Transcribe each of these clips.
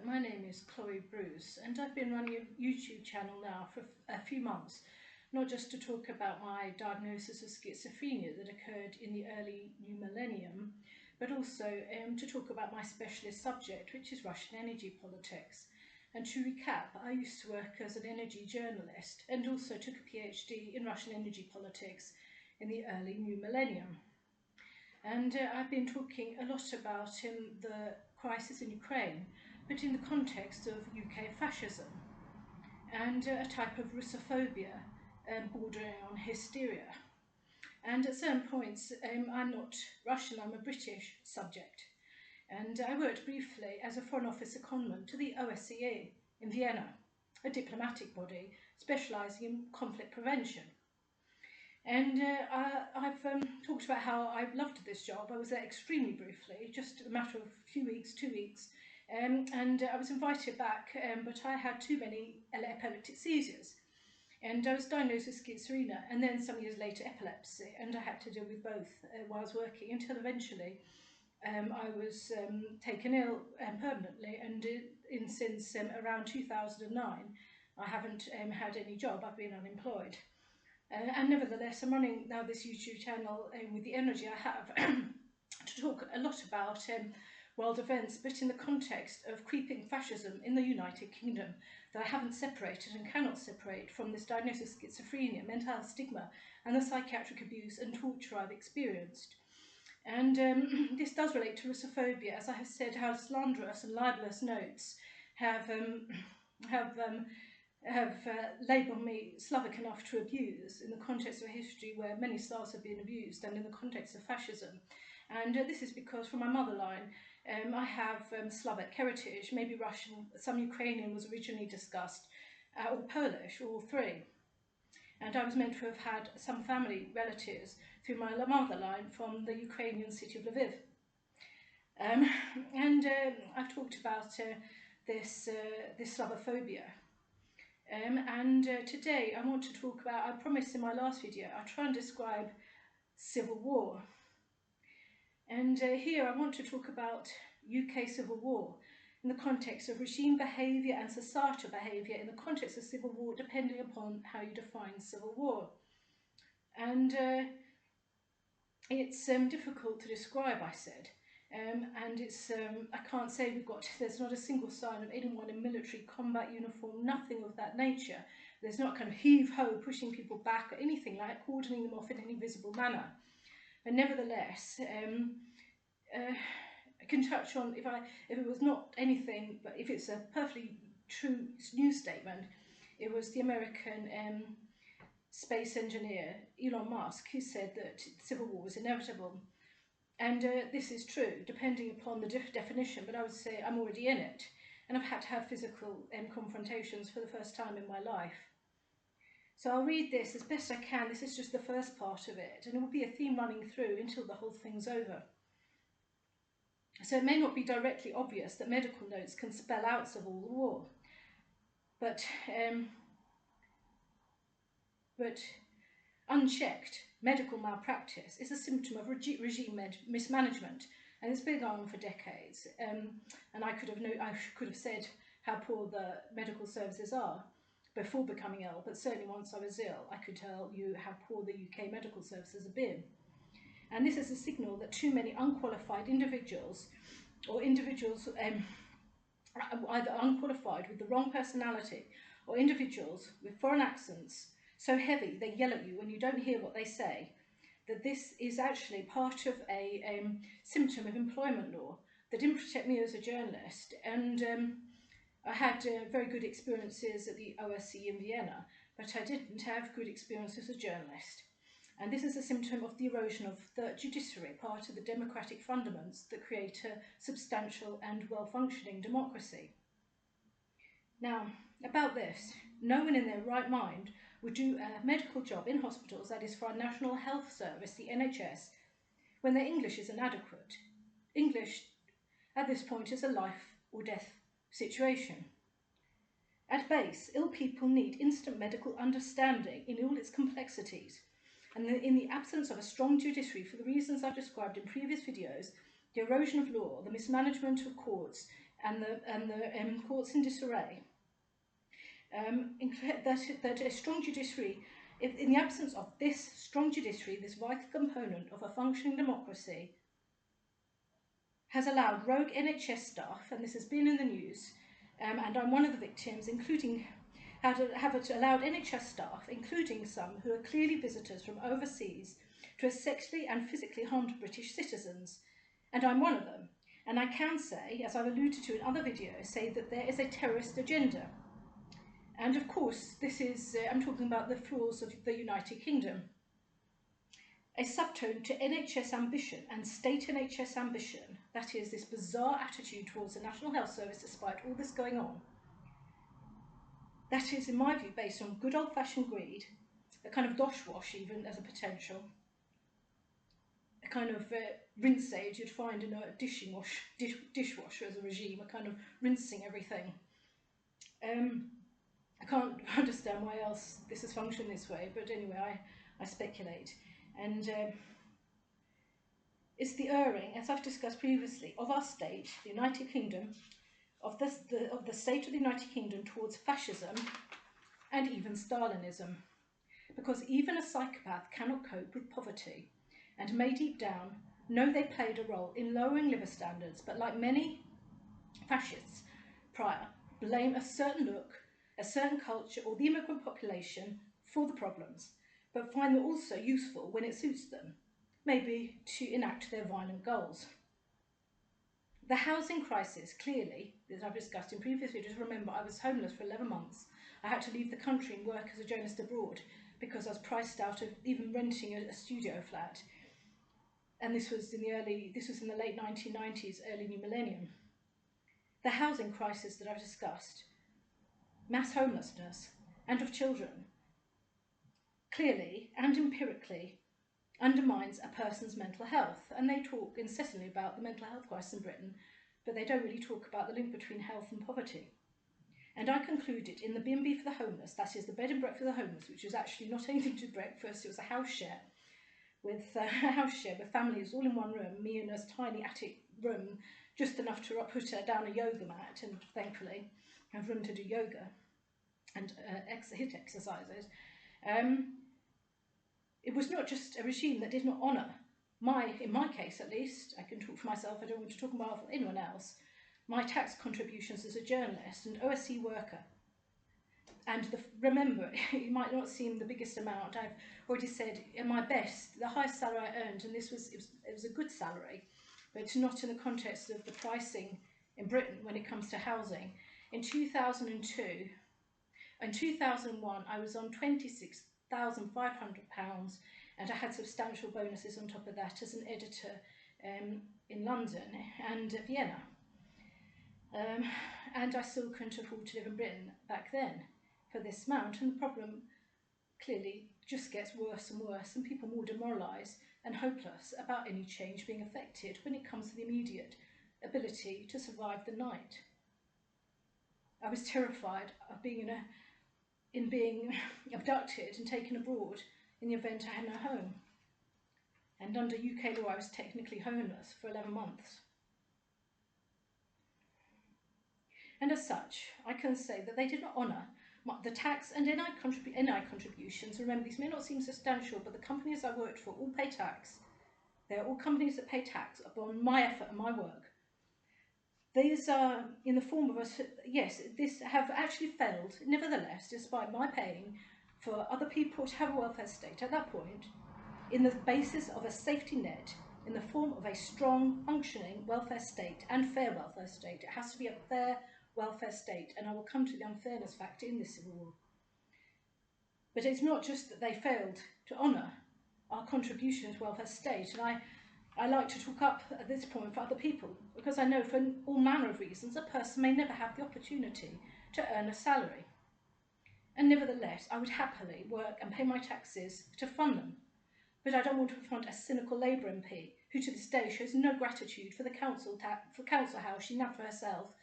my name is Chloe Bruce and I've been running a YouTube channel now for a few months, not just to talk about my diagnosis of schizophrenia that occurred in the early new millennium, but also to talk about my specialist subject, which is Russian energy politics. And to recap, I used to work as an energy journalist and also took a PhD in Russian energy politics in the early new millennium. And I've been talking a lot about the crisis in Ukraine, but in the context of UK fascism and a type of Russophobia bordering on hysteria. And at certain points, I'm not Russian, I'm a British subject. And I worked briefly as a Foreign Office secondment to the OSCE in Vienna, a diplomatic body specialising in conflict prevention. And I've talked about how I loved this job. I was there extremely briefly, just a matter of a few weeks, 2 weeks, and I was invited back, but I had too many epileptic seizures. And I was diagnosed with schizophrenia, and then some years later epilepsy, and I had to deal with both while I was working, until eventually I was taken ill permanently, and since around 2009 I haven't had any job. I've been unemployed. And nevertheless, I'm running now this YouTube channel with the energy I have to talk a lot about world events, but in the context of creeping fascism in the United Kingdom that I haven't separated and cannot separate from this diagnosis of schizophrenia, mental health stigma, and the psychiatric abuse and torture I've experienced. And this does relate to Russophobia, as I have said, how slanderous and libelous notes have labelled me Slavic enough to abuse in the context of a history where many Slavs have been abused, and in the context of fascism. And this is because from my mother line I have Slavic heritage, maybe Russian, some Ukrainian was originally discussed, or Polish, or all three. And I was meant to have had some family relatives through my mother line from the Ukrainian city of Lviv. I've talked about this Slavophobia. Today I want to talk about, I promised in my last video, I'll try and describe civil war. And here I want to talk about UK civil war in the context of regime behaviour and societal behaviour in the context of civil war, depending upon how you define civil war. And it's difficult to describe, I said. And it's I can't say there's not a single sign of anyone in military combat uniform, nothing of that nature. There's not kind of heave-ho pushing people back or anything like cordoning them off in any visible manner. And nevertheless, I can touch on, if it was not anything, but if it's a perfectly true news statement, it was the American space engineer Elon Musk who said that civil war was inevitable. And this is true, depending upon the definition, but I would say I'm already in it. And I've had to have physical confrontations for the first time in my life. So I'll read this as best I can. This is just the first part of it, and it will be a theme running through until the whole thing's over. So it may not be directly obvious that medical notes can spell out civil war, but unchecked medical malpractice is a symptom of regime mismanagement, and it's been going on for decades. And I could have said how poor the medical services are before becoming ill, but certainly once I was ill, I could tell you how poor the UK medical services have been. And this is a signal that too many unqualified individuals, or individuals either unqualified with the wrong personality, or individuals with foreign accents so heavy they yell at you when you don't hear what they say, that this is actually part of a symptom of employment law that didn't protect me as a journalist. And I had very good experiences at the OSCE in Vienna, but I didn't have good experiences as a journalist. And this is a symptom of the erosion of the judiciary, part of the democratic fundaments that create a substantial and well-functioning democracy. Now, about this, no one in their right mind would do a medical job in hospitals, that is for our National Health Service, the NHS, when their English is inadequate. English, at this point, is a life or death situation. At base, ill people need instant medical understanding in all its complexities. And in the absence of a strong judiciary, for the reasons I've described in previous videos, the erosion of law, the mismanagement of courts, and the courts in disarray, that a strong judiciary, in the absence of this strong judiciary, this vital component of a functioning democracy, has allowed rogue NHS staff, and this has been in the news, and I'm one of the victims, including have allowed NHS staff, including some who are clearly visitors from overseas, to have sexually and physically harmed British citizens. And I'm one of them. And I can say, as I've alluded to in other videos, say that there is a terrorist agenda. And of course, this is, I'm talking about the flaws of the United Kingdom. A subtone to NHS ambition and state NHS ambition, that is, this bizarre attitude towards the National Health Service despite all this going on, that is, in my view, based on good old-fashioned greed, a kind of dosh wash even as a potential, a kind of rinse aid you'd find in a dishwasher as a regime, a kind of rinsing everything. I can't understand why else this has functioned this way, but anyway, I speculate. And it's the erring, as I've discussed previously, of our state, the United Kingdom, of the state of the United Kingdom towards fascism and even Stalinism. Because even a psychopath cannot cope with poverty and may deep down know they played a role in lowering living standards, but like many fascists prior, blame a certain look, a certain culture or the immigrant population for the problems, but find them also useful when it suits them, maybe to enact their violent goals. The housing crisis, clearly, as I've discussed in previous videos, remember I was homeless for 11 months. I had to leave the country and work as a journalist abroad because I was priced out of even renting a studio flat. And this was in the late 1990s, early new millennium. The housing crisis that I've discussed, mass homelessness, and of children, clearly and empirically undermines a person's mental health. And they talk incessantly about the mental health crisis in Britain, but they don't really talk about the link between health and poverty. And I concluded in the B&B for the homeless, that is the bed and breakfast for the homeless, which was actually not anything to do with breakfast, it was a house share with families all in one room, me in a tiny attic room, just enough to put down a yoga mat and thankfully have room to do yoga and HIIT exercises. It was not just a regime that did not honour in my case at least, I can talk for myself, I don't want to talk about anyone else, my tax contributions as a journalist and OSC worker. And remember, it might not seem the biggest amount, I've already said in my best, the highest salary I earned, and it was a good salary, but not in the context of the pricing in Britain when it comes to housing. In 2002, in 2001, I was on £26,500 and I had substantial bonuses on top of that as an editor in London and Vienna. And I still couldn't afford to live in Britain back then for this amount, and the problem clearly just gets worse and worse, and people more demoralised and hopeless about any change being affected when it comes to the immediate ability to survive the night. I was terrified of being abducted and taken abroad in the event I had no home. And under UK law, I was technically homeless for 11 months. And as such, I can say that they did not honour the tax and NI contributions. Remember, these may not seem substantial, but the companies I worked for all pay tax. They're all companies that pay tax upon my effort and my work. These are in the form of this have actually failed, nevertheless, despite my paying for other people to have a welfare state at that point, in the basis of a safety net, in the form of a strong, functioning welfare state and fair welfare state. It has to be a fair welfare state, and I will come to the unfairness factor in this civil war. But it's not just that they failed to honour our contribution to welfare state, and I like to talk up at this point for other people, because I know for all manner of reasons a person may never have the opportunity to earn a salary. And nevertheless, I would happily work and pay my taxes to fund them. But I don't want to confront a cynical Labour MP who to this day shows no gratitude for the council house she nabbed for herself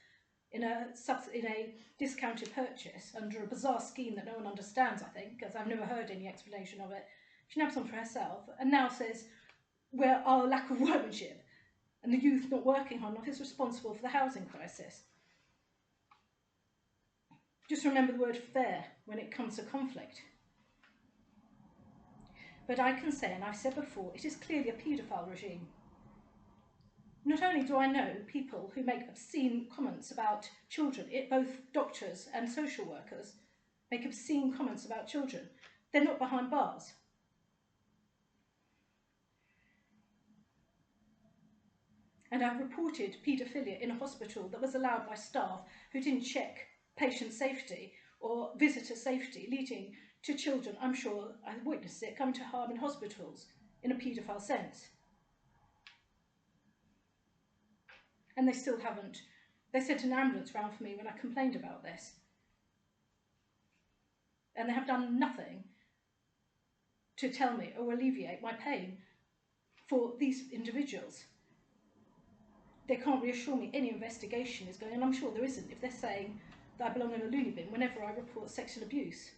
in a discounted purchase under a bizarre scheme that no one understands, I think, because I've never heard any explanation of it. She nabs one for herself and now says, well, our lack of workmanship and the youth not working hard enough is responsible for the housing crisis. Just remember the word fair when it comes to conflict. But I can say, and I've said before, it is clearly a paedophile regime. Not only do I know people who make obscene comments about children, both doctors and social workers make obscene comments about children. They're not behind bars. And I've reported paedophilia in a hospital that was allowed by staff who didn't check patient safety or visitor safety, leading to children, I'm sure I've witnessed it, coming to harm in hospitals in a paedophile sense. And they still haven't. They sent an ambulance round for me when I complained about this. And they have done nothing to tell me or alleviate my pain for these individuals. They can't reassure me any investigation is going, and I'm sure there isn't if they're saying that I belong in a loony bin whenever I report sexual abuse.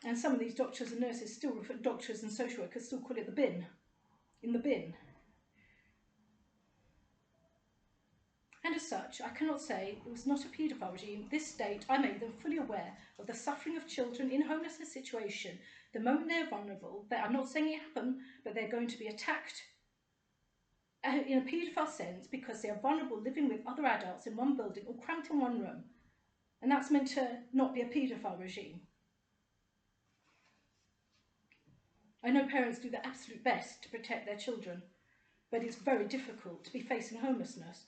And some of these doctors and nurses still refer, doctors and social workers still call it the bin, in the bin. And as such, I cannot say it was not a paedophile regime. This state, I made them fully aware of the suffering of children in homelessness situation. The moment they're vulnerable, I'm not saying it happened, but they're going to be attacked in a paedophile sense because they are vulnerable living with other adults in one building or cramped in one room. And that's meant to not be a paedophile regime. I know parents do their absolute best to protect their children, but it's very difficult to be facing homelessness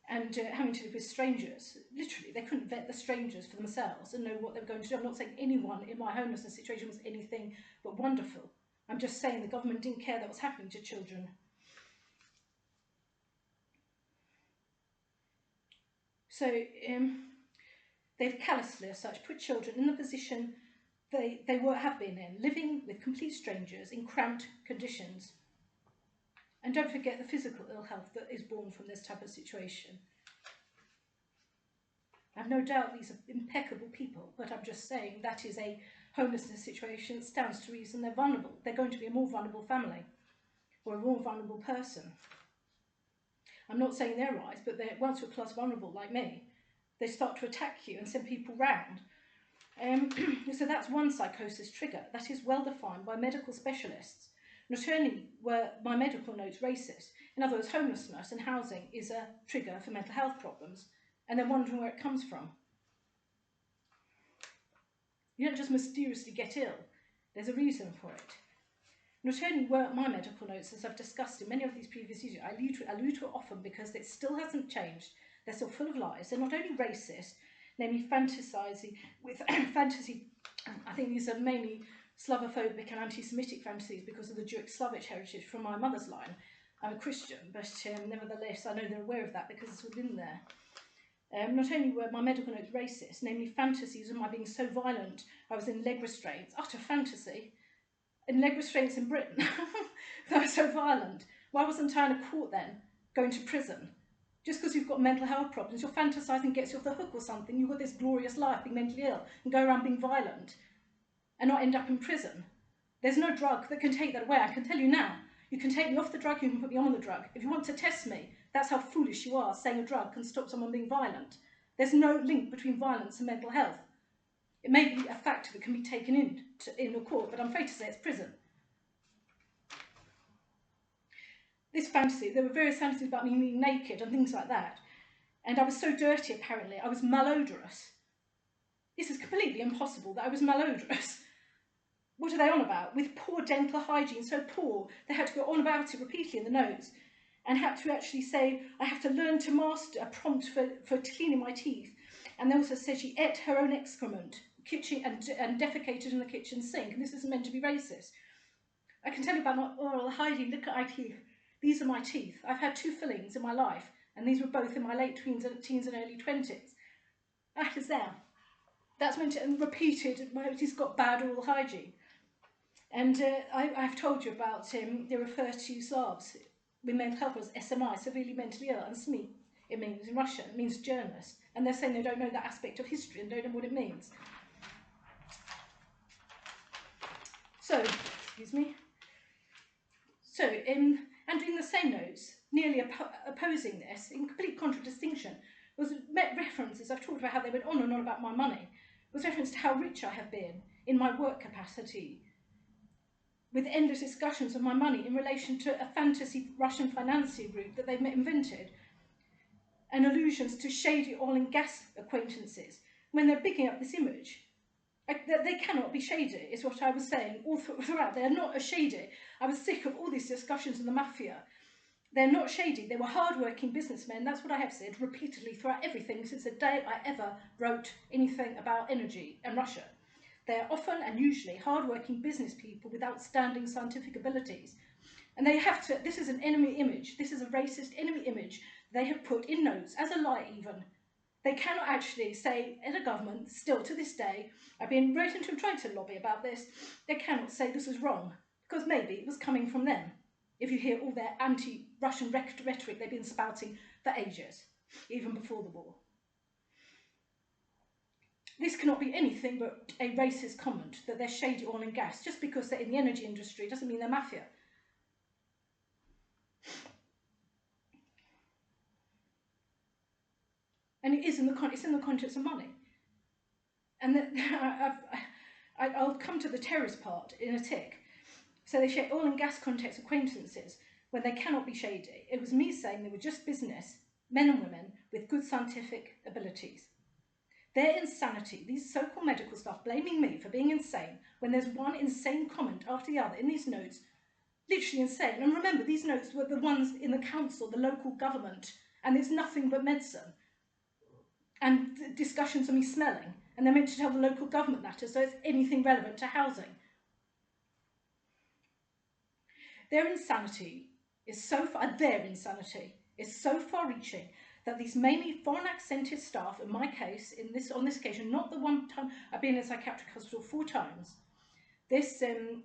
and having to live with strangers. Literally, they couldn't vet the strangers for themselves and know what they were going to do. I'm not saying anyone in my homelessness situation was anything but wonderful. I'm just saying the government didn't care that was happening to children. So they've callously, as such, put children in the position they have been in, living with complete strangers in cramped conditions. And don't forget the physical ill health that is born from this type of situation. I have no doubt these are impeccable people, but I'm just saying that is a homelessness situation that stands to reason they're vulnerable. They're going to be a more vulnerable family or a more vulnerable person. I'm not saying they're right, but once you're class vulnerable like me, they start to attack you and send people round. So that's one psychosis trigger that is well defined by medical specialists. Not only were my medical notes racist, in other words, homelessness and housing is a trigger for mental health problems, and they're wondering where it comes from. You don't just mysteriously get ill. There's a reason for it. Not only were my medical notes, as I've discussed in many of these previous videos, I allude to it often because it still hasn't changed. They're still full of lies. They're not only racist, namely fantasizing with fantasy. I think these are mainly Slavophobic and anti-Semitic fantasies because of the Jewish Slavic heritage from my mother's line. I'm a Christian, but nevertheless, I know they're aware of that because it's within there. Not only were my medical notes racist, namely fantasies of my being so violent, I was in leg restraints, utter fantasy, in leg restraints in Britain, that I was so violent. Why wasn't I in a court then, going to prison? Just because you've got mental health problems, you're fantasising gets you off the hook or something, you've got this glorious life, being mentally ill, and go around being violent, and not end up in prison. There's no drug that can take that away, I can tell you now. You can take me off the drug, you can put me on the drug. If you want to test me, that's how foolish you are, saying a drug can stop someone being violent. There's no link between violence and mental health. It may be a factor that can be taken in a court, but I'm afraid to say it's prison. This fantasy, there were various fantasies about me being naked and things like that. And I was so dirty, apparently, I was malodorous. This is completely impossible that I was malodorous. What are they on about? With poor dental hygiene, so poor, they had to go on about it repeatedly in the notes and had to actually say, I have to learn to master a prompt for cleaning my teeth. And they also said she ate her own excrement and defecated in the kitchen sink. And this isn't meant to be racist. I can tell you about my oral hygiene. Look at my teeth. These are my teeth. I've had 2 fillings in my life, and these were both in my late teens and early 20s. That is there. That's meant to, and repeated, he's got bad oral hygiene. And I've told you about they refer to Slavs with mental health as SMI, severely mentally ill, and SMI, it means in Russian, it means journalist. And they're saying they don't know that aspect of history and don't know what it means. So, excuse me. So, and in the same notes, nearly opposing this, in complete contradistinction, was references, I've talked about how they went on and on about my money, was reference to how rich I have been in my work capacity, with endless discussions of my money in relation to a fantasy Russian financier group that they've invented, and allusions to shady oil and gas acquaintances, when they're picking up this image. They cannot be shady, is what I was saying all throughout. They are not a shady. I was sick of all these discussions of the mafia. They're not shady. They were hard-working businessmen. That's what I have said repeatedly throughout everything since the day I ever wrote anything about energy and Russia. They are often and usually hard-working business people with outstanding scientific abilities. And they have to, this is an enemy image. This is a racist enemy image they have put in notes, as a lie even. They cannot actually say in a government, still to this day, I've been writing to them trying to lobby about this, they cannot say this is wrong, because maybe it was coming from them. If you hear all their anti-Russian rhetoric they've been spouting for ages, even before the war. This cannot be anything but a racist comment that they're shady oil and gas. Just because they're in the energy industry doesn't mean they're mafia. And it is it's in the context of money. And I'll come to the terrorist part in a tick. So they share oil and gas context acquaintances when they cannot be shady. It was me saying they were just business, men and women with good scientific abilities. Their insanity, these so-called medical staff blaming me for being insane when there's one insane comment after the other in these notes, literally insane. And remember, these notes were the ones in the council, the local government, and it's nothing but medicine. And discussions of me smelling, and they're meant to tell the local government that, so it's anything relevant to housing. Their insanity is so far-reaching that these mainly foreign-accented staff, in my case, on this occasion, not the one time I've been in a psychiatric hospital 4 times. This time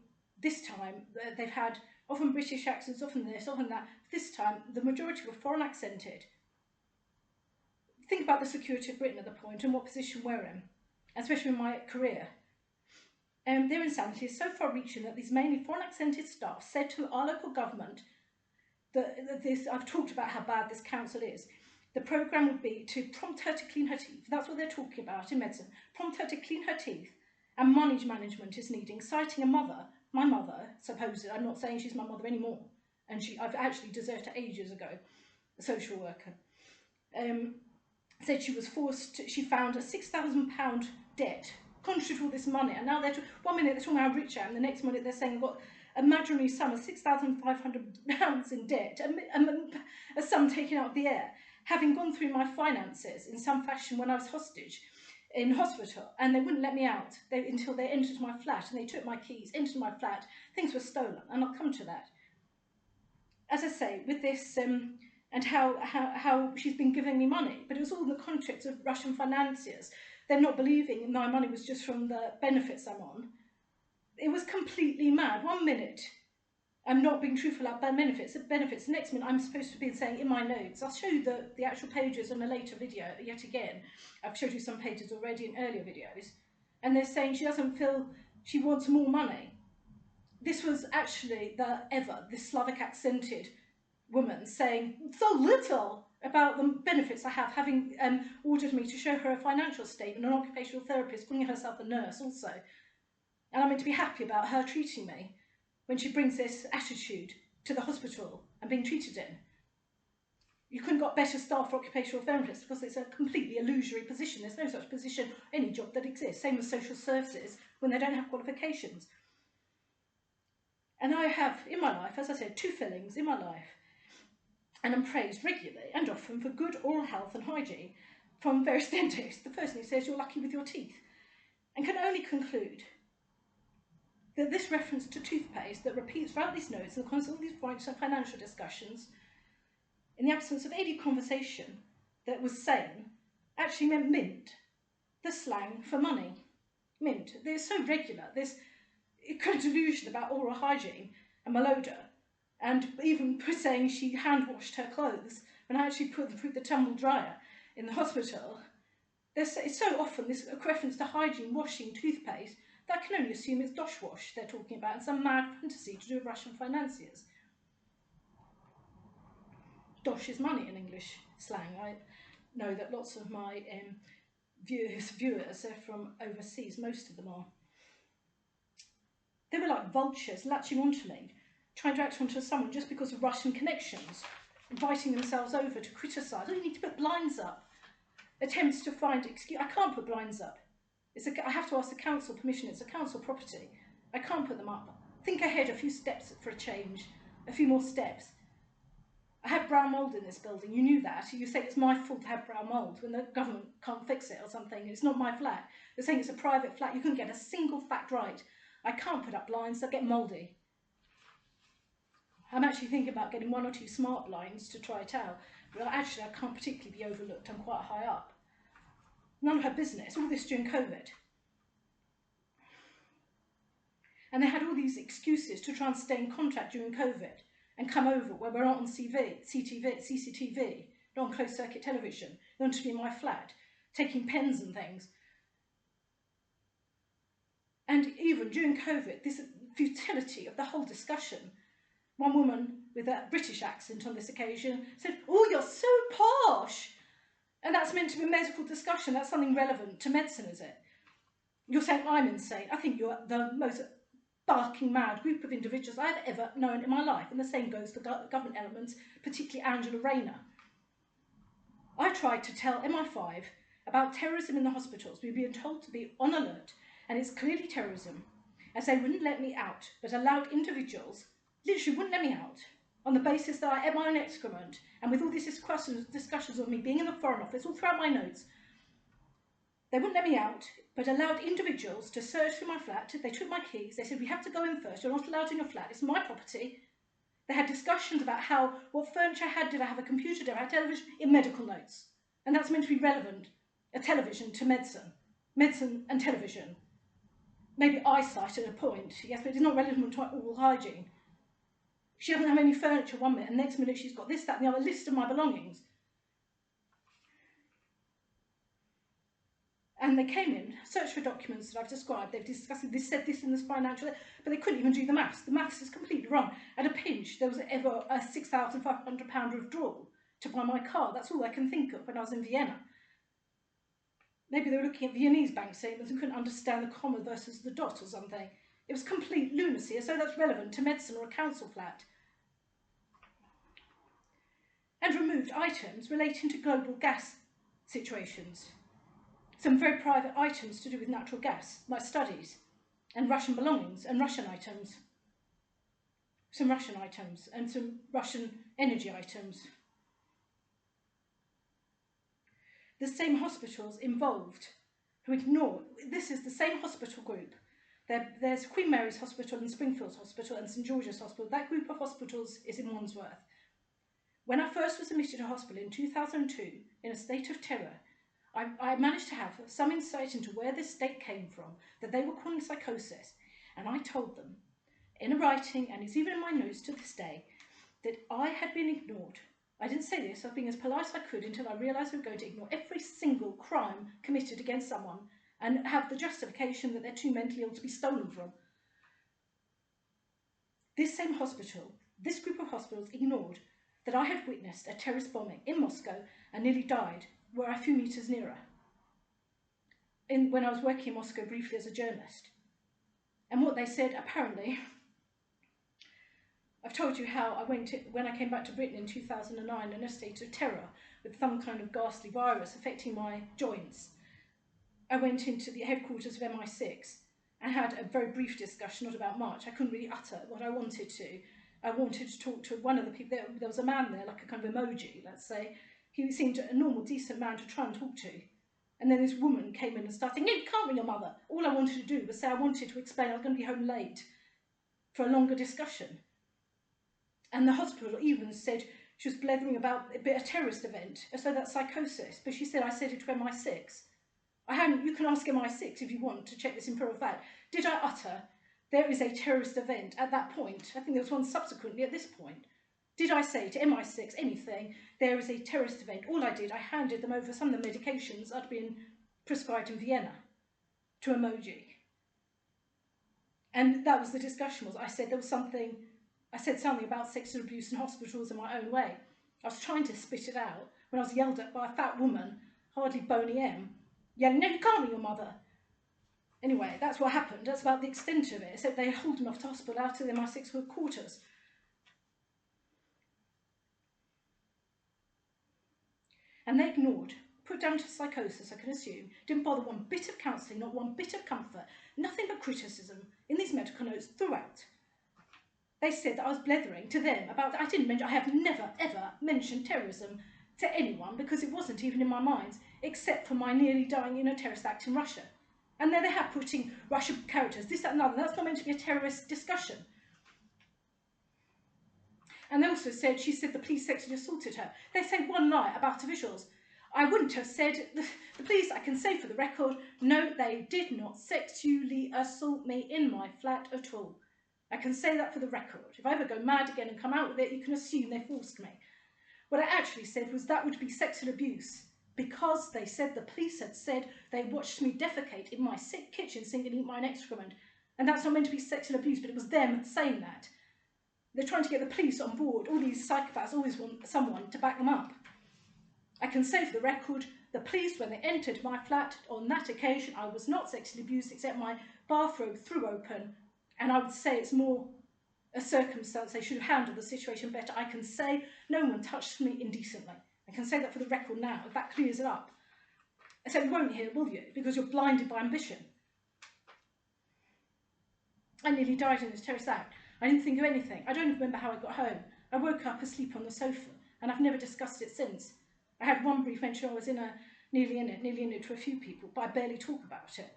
they've had often British accents, often this, often that. This time the majority were foreign-accented. Think about the security of Britain at the point and what position we're in, especially in my career. Their insanity is so far-reaching that these mainly foreign-accented staff said to our local government that I've talked about how bad this council is. The programme would be to prompt her to clean her teeth. That's what they're talking about in medicine. Prompt her to clean her teeth, and money management is needing, citing a mother, my mother, supposedly, I'm not saying she's my mother anymore, and I've actually deserted her ages ago, a social worker, said she found a £6,000 debt, contrary to all this money, and now one minute they're talking about how rich I am, the next minute they're saying I've got a imaginary sum of £6,500 in debt, a sum taken out of the air, having gone through my finances in some fashion when I was hostage in hospital, and they wouldn't let me out until they entered my flat, and they took my keys, entered my flat, things were stolen, and I'll come to that. As I say, with this, and how she's been giving me money, but it was all in the context of Russian financiers, them not believing my money was just from the benefits I'm on. It was completely mad. 1 minute I'm not being truthful about benefits. The next minute I'm supposed to be saying in my notes, I'll show you the actual pages in a later video yet again. I've showed you some pages already in earlier videos. And they're saying she doesn't feel she wants more money. This was actually this Slavic accented woman saying so little about the benefits I have, having ordered me to show her a financial statement, an occupational therapist, calling herself a nurse also. And I'm meant to be happy about her treating me when she brings this attitude to the hospital and being treated in. You couldn't got better staff for occupational therapists because it's a completely illusory position. There's no such position, any job that exists. Same with social services when they don't have qualifications. And I have, in my life, as I said, 2 fillings in my life. And I'm praised regularly and often for good oral health and hygiene from various dentists. The person who says you're lucky with your teeth. And can only conclude that this reference to toothpaste that repeats throughout these notes and the context of these points and financial discussions, in the absence of any conversation that was sane, actually meant mint, the slang for money. Mint. They're so regular. There's a delusion about oral hygiene and malodor, and even saying she hand washed her clothes when I actually put them through the tumble dryer in the hospital. It's so often this reference to hygiene, washing, toothpaste, that I can only assume it's dosh wash they're talking about and some mad fantasy to do with Russian financiers. Dosh is money in English slang, right? know that lots of my viewers are from overseas, most of them are. They were like vultures latching onto me, trying to act onto someone just because of Russian connections, inviting themselves over to criticise. Oh, you need to put blinds up. Attempts to find excuse. I can't put blinds up. I have to ask the council permission. It's a council property. I can't put them up. Think ahead a few steps for a change, a few more steps. I have brown mould in this building. You knew that. You say it's my fault to have brown mould when the government can't fix it or something. It's not my flat. They're saying it's a private flat. You couldn't get a single fact right. I can't put up blinds. They'll get mouldy. I'm actually thinking about getting 1 or 2 smart blinds to try it out. But actually, I can't particularly be overlooked. I'm quite high up. None of her business. All this during COVID. And they had all these excuses to try and stay in contact during COVID and come over where we're not on CCTV, not on closed circuit television. They wanted to be in my flat, taking pens and things. And even during COVID, this futility of the whole discussion. One woman with a British accent on this occasion said, "Oh, you're so posh." And that's meant to be a medical discussion. That's something relevant to medicine, is it? You're saying I'm insane. I think you're the most barking mad group of individuals I've ever known in my life. And the same goes for government elements, particularly Angela Rayner. I tried to tell MI5 about terrorism in the hospitals. We were being told to be on alert, and it's clearly terrorism, as they wouldn't let me out, but allowed individuals, literally wouldn't let me out, on the basis that I ate my own excrement, and with all these discussions of me being in the Foreign Office, all throughout my notes, they wouldn't let me out, but allowed individuals to search through my flat. They took my keys. They said, "We have to go in first. You're not allowed in your flat. It's my property." They had discussions about what furniture I had. Did I have a computer? Did I have television? In medical notes. And that's meant to be relevant, a television to medicine. Medicine and television. Maybe eyesight at a point, yes, but it's not relevant to oral hygiene. She doesn't have any furniture 1 minute, and the next minute she's got this, that, and the other list of my belongings. And they came in, searched for documents that I've described. They've discussed this, said this in this financial, but they couldn't even do the maths. The maths is completely wrong. At a pinch, there was ever a £6,500 withdrawal to buy my car. That's all I can think of when I was in Vienna. Maybe they were looking at Viennese bank statements and couldn't understand the comma versus the dot or something. It was complete lunacy, so that's relevant to medicine or a council flat. And removed items relating to global gas situations. Some very private items to do with natural gas, my studies, and Russian belongings and Russian items. Some Russian items and some Russian energy items. The same hospitals involved who ignored, this is the same hospital group. There's Queen Mary's Hospital and Springfield Hospital and St George's Hospital. That group of hospitals is in Wandsworth. When I first was admitted to hospital in 2002, in a state of terror, I managed to have some insight into where this state came from, that they were calling psychosis. And I told them, in a writing, and it's even in my notes to this day, that I had been ignored. I didn't say this, I was being as polite as I could until I realised we were going to ignore every single crime committed against someone and have the justification that they're too mentally ill to be stolen from. This same hospital, this group of hospitals ignored that I had witnessed a terrorist bombing in Moscow and nearly died, were a few metres nearer, when I was working in Moscow briefly as a journalist. And what they said, apparently, I've told you how I went, when I came back to Britain in 2009, in a state of terror with some kind of ghastly virus affecting my joints. I went into the headquarters of MI6 and had a very brief discussion, not about much. I couldn't really utter what I wanted to. I wanted to talk to one of the people. There was a man there, like a kind of emoji, let's say. He seemed a normal, decent man to try and talk to. And then this woman came in and started saying, "No, you can't ring your mother." All I wanted to do was say I wanted to explain I was going to be home late for a longer discussion. And the hospital even said she was blethering about a terrorist event, as though that's psychosis. But she said I said it to MI6. I hadn't. You can ask MI6 if you want to check this imperial fact. Did I utter there is a terrorist event at that point? I think there was one subsequently at this point. Did I say to MI6 anything, there is a terrorist event? All I did, I handed them over some of the medications I'd been prescribed in Vienna to emoji. And that was the discussion. I said there was something, I said something about sexual abuse in hospitals in my own way. I was trying to spit it out when I was yelled at by a fat woman, hardly bony M, yelling, "No, you can't be your mother." Anyway, that's what happened. That's about the extent of it. Except they hauled him off to hospital out of the MI6 quarters. And they ignored, put down to psychosis, I can assume, didn't bother one bit of counselling, not one bit of comfort, nothing but criticism in these medical notes throughout. They said that I was blethering to them about, I have never, ever mentioned terrorism to anyone because it wasn't even in my mind, except for my nearly dying in a terrorist act in Russia. And there they have putting Russian characters, this, that and other. That's not meant to be a terrorist discussion. And they also said, she said the police sexually assaulted her. They say one lie about officials. I wouldn't have said, the police, I can say for the record, no, they did not sexually assault me in my flat at all. I can say that for the record. If I ever go mad again and come out with it, you can assume they forced me. What I actually said was that would be sexual abuse, because they said the police had said they watched me defecate in my kitchen sink and eat my excrement. And that's not meant to be sexual abuse, but it was them saying that. They're trying to get the police on board. All these psychopaths always want someone to back them up. I can say for the record, the police, when they entered my flat on that occasion, I was not sexually abused except my bathrobe threw open. And I would say it's more a circumstance. They should have handled the situation better. I can say no one touched me indecently. I can say that for the record now, if that clears it up. I said, you won't hear, will you? Because you're blinded by ambition. I nearly died in this terrorist act. I didn't think of anything. I don't even remember how I got home. I woke up asleep on the sofa, and I've never discussed it since. I had one brief mention I was nearly in it to a few people, but I barely talk about it.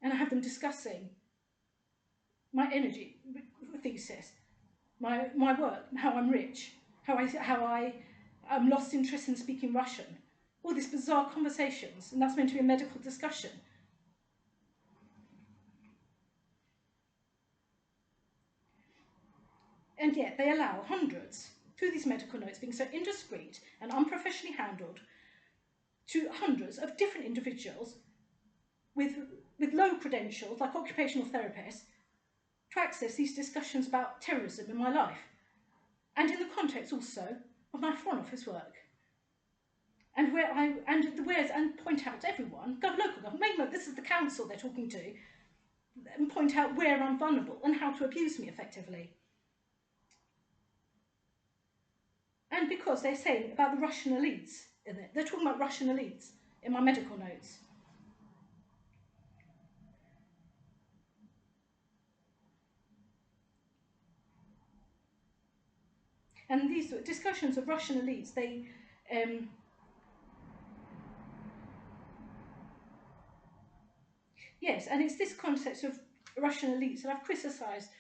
And I have them discussing my energy thesis, my work, how I'm rich, how I'm lost interest in speaking Russian. All these bizarre conversations, and that's meant to be a medical discussion. And yet they allow hundreds, through these medical notes being so indiscreet and unprofessionally handled, to hundreds of different individuals with low credentials, like occupational therapists, to access these discussions about terrorism in my life, and in the context also of my Foreign Office work. And point out to everyone, local government, this is the council they're talking to, and point out where I'm vulnerable and how to abuse me effectively. And because they're saying about the Russian elites in it, they're talking about Russian elites in my medical notes. And these discussions of Russian elites, they yes, and it's this concept of Russian elites, and I've criticised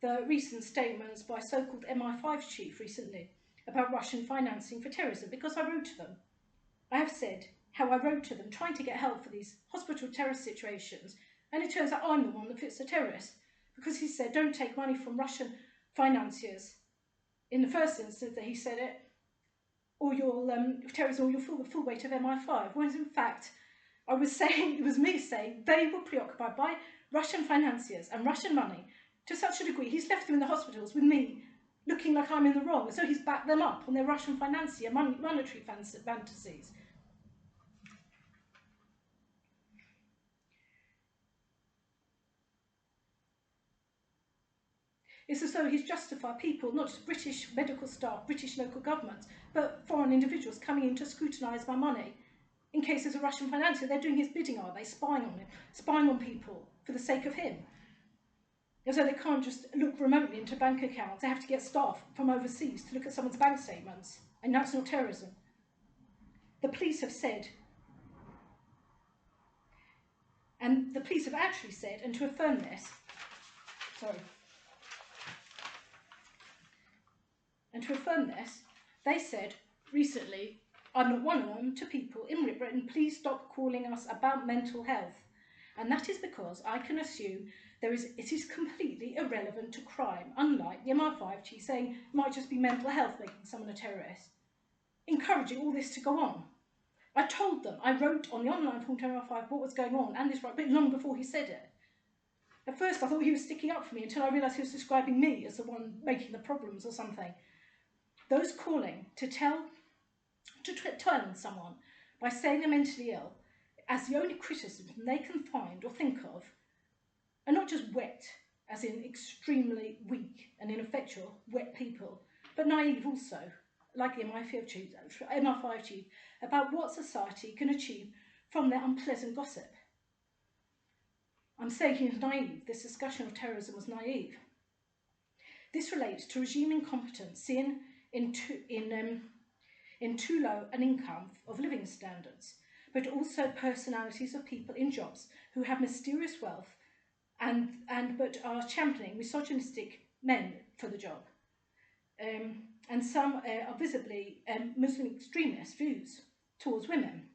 the recent statements by so-called MI5 chief recently about Russian financing for terrorism, because I wrote to them. I have said how I wrote to them trying to get help for these hospital terrorist situations, and it turns out I'm the one that fits the terrorist, because he said don't take money from Russian financiers. In the first instance that he said it, or you'll terrorism, or you'll feel the full weight of MI5. Whereas in fact, I was saying, it was me saying they were preoccupied by Russian financiers and Russian money to such a degree he's left them in the hospitals with me looking like I'm in the wrong. So he's backed them up on their Russian financier monetary fantasies. It's as though he's justified people, not just British medical staff, British local governments, but foreign individuals coming in to scrutinise my money. In case there's a Russian financier, they're doing his bidding, are they? Spying on him, spying on people for the sake of him. As though they can't just look remotely into bank accounts. They have to get staff from overseas to look at someone's bank statements. And that's not terrorism. The police have said, and the police have actually said, and to affirm this, they said recently, I'm not one of them, to people in Britain, please stop calling us about mental health. And that is because I can assume it is completely irrelevant to crime, unlike the MI5 chief saying it might just be mental health making someone a terrorist, encouraging all this to go on. I told them, I wrote on the online form to MI5 what was going on, and this right a bit long before he said it. At first I thought he was sticking up for me until I realised he was describing me as the one making the problems or something. those calling to tell someone by saying they're mentally ill as the only criticism they can find or think of are not just wet, as in extremely weak and ineffectual, wet people, but naive also, like the MI5 chief, about what society can achieve from their unpleasant gossip. I'm saying he's naive. This discussion of terrorism was naive. This relates to regime incompetence seen in too low an income of living standards, but also personalities of people in jobs who have mysterious wealth but are championing misogynistic men for the job. And some are visibly Muslim extremist views towards women,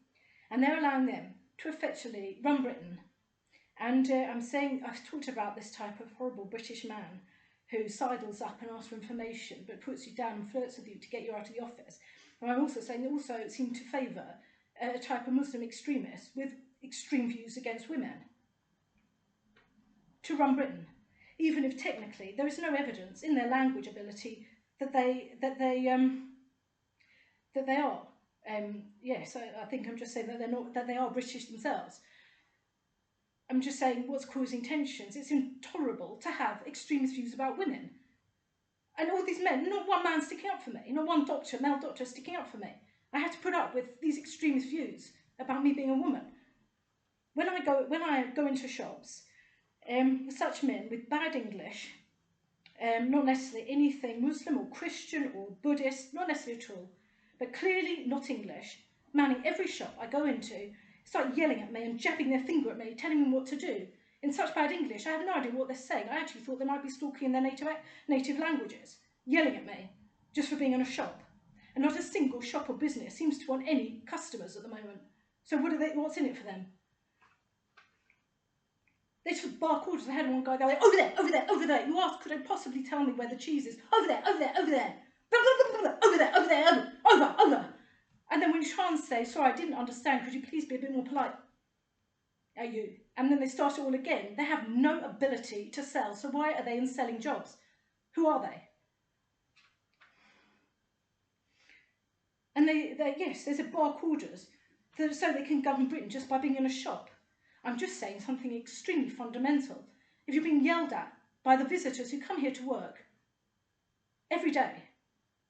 and they're allowing them to effectively run Britain. And I've talked about this type of horrible British man who sidles up and asks for information but puts you down and flirts with you to get you out of the office. And I'm also saying they also seem to favour a type of Muslim extremist with extreme views against women to run Britain, even if technically there is no evidence in their language ability that they are. Yes, I think I'm just saying that they're not, that they are British themselves. I'm just saying what's causing tensions. It's intolerable to have extremist views about women. And all these men, not one man sticking up for me, not one doctor, male doctor sticking up for me. I had to put up with these extremist views about me being a woman. When I go into shops, such men with bad English, not necessarily anything Muslim or Christian or Buddhist, not necessarily at all, but clearly not English, manning every shop I go into, start yelling at me and jabbing their finger at me, telling me what to do. In such bad English, I have no idea what they're saying. I actually thought they might be talking in their native languages, yelling at me, just for being in a shop. And not a single shop or business seems to want any customers at the moment. So what's in it for them? They just bark orders. I had one guy go, over there, over there, over there. You asked, could they possibly tell me where the cheese is? Over there, over there, over there. Over there, over there, over. And then when you try and say, sorry, I didn't understand, could you please be a bit more polite? Are you? And then they start it all again. They have no ability to sell. So why are they in selling jobs? Who are they? And yes, there's a bark orders so they can govern Britain just by being in a shop. I'm just saying something extremely fundamental. If you're being yelled at by the visitors who come here to work every day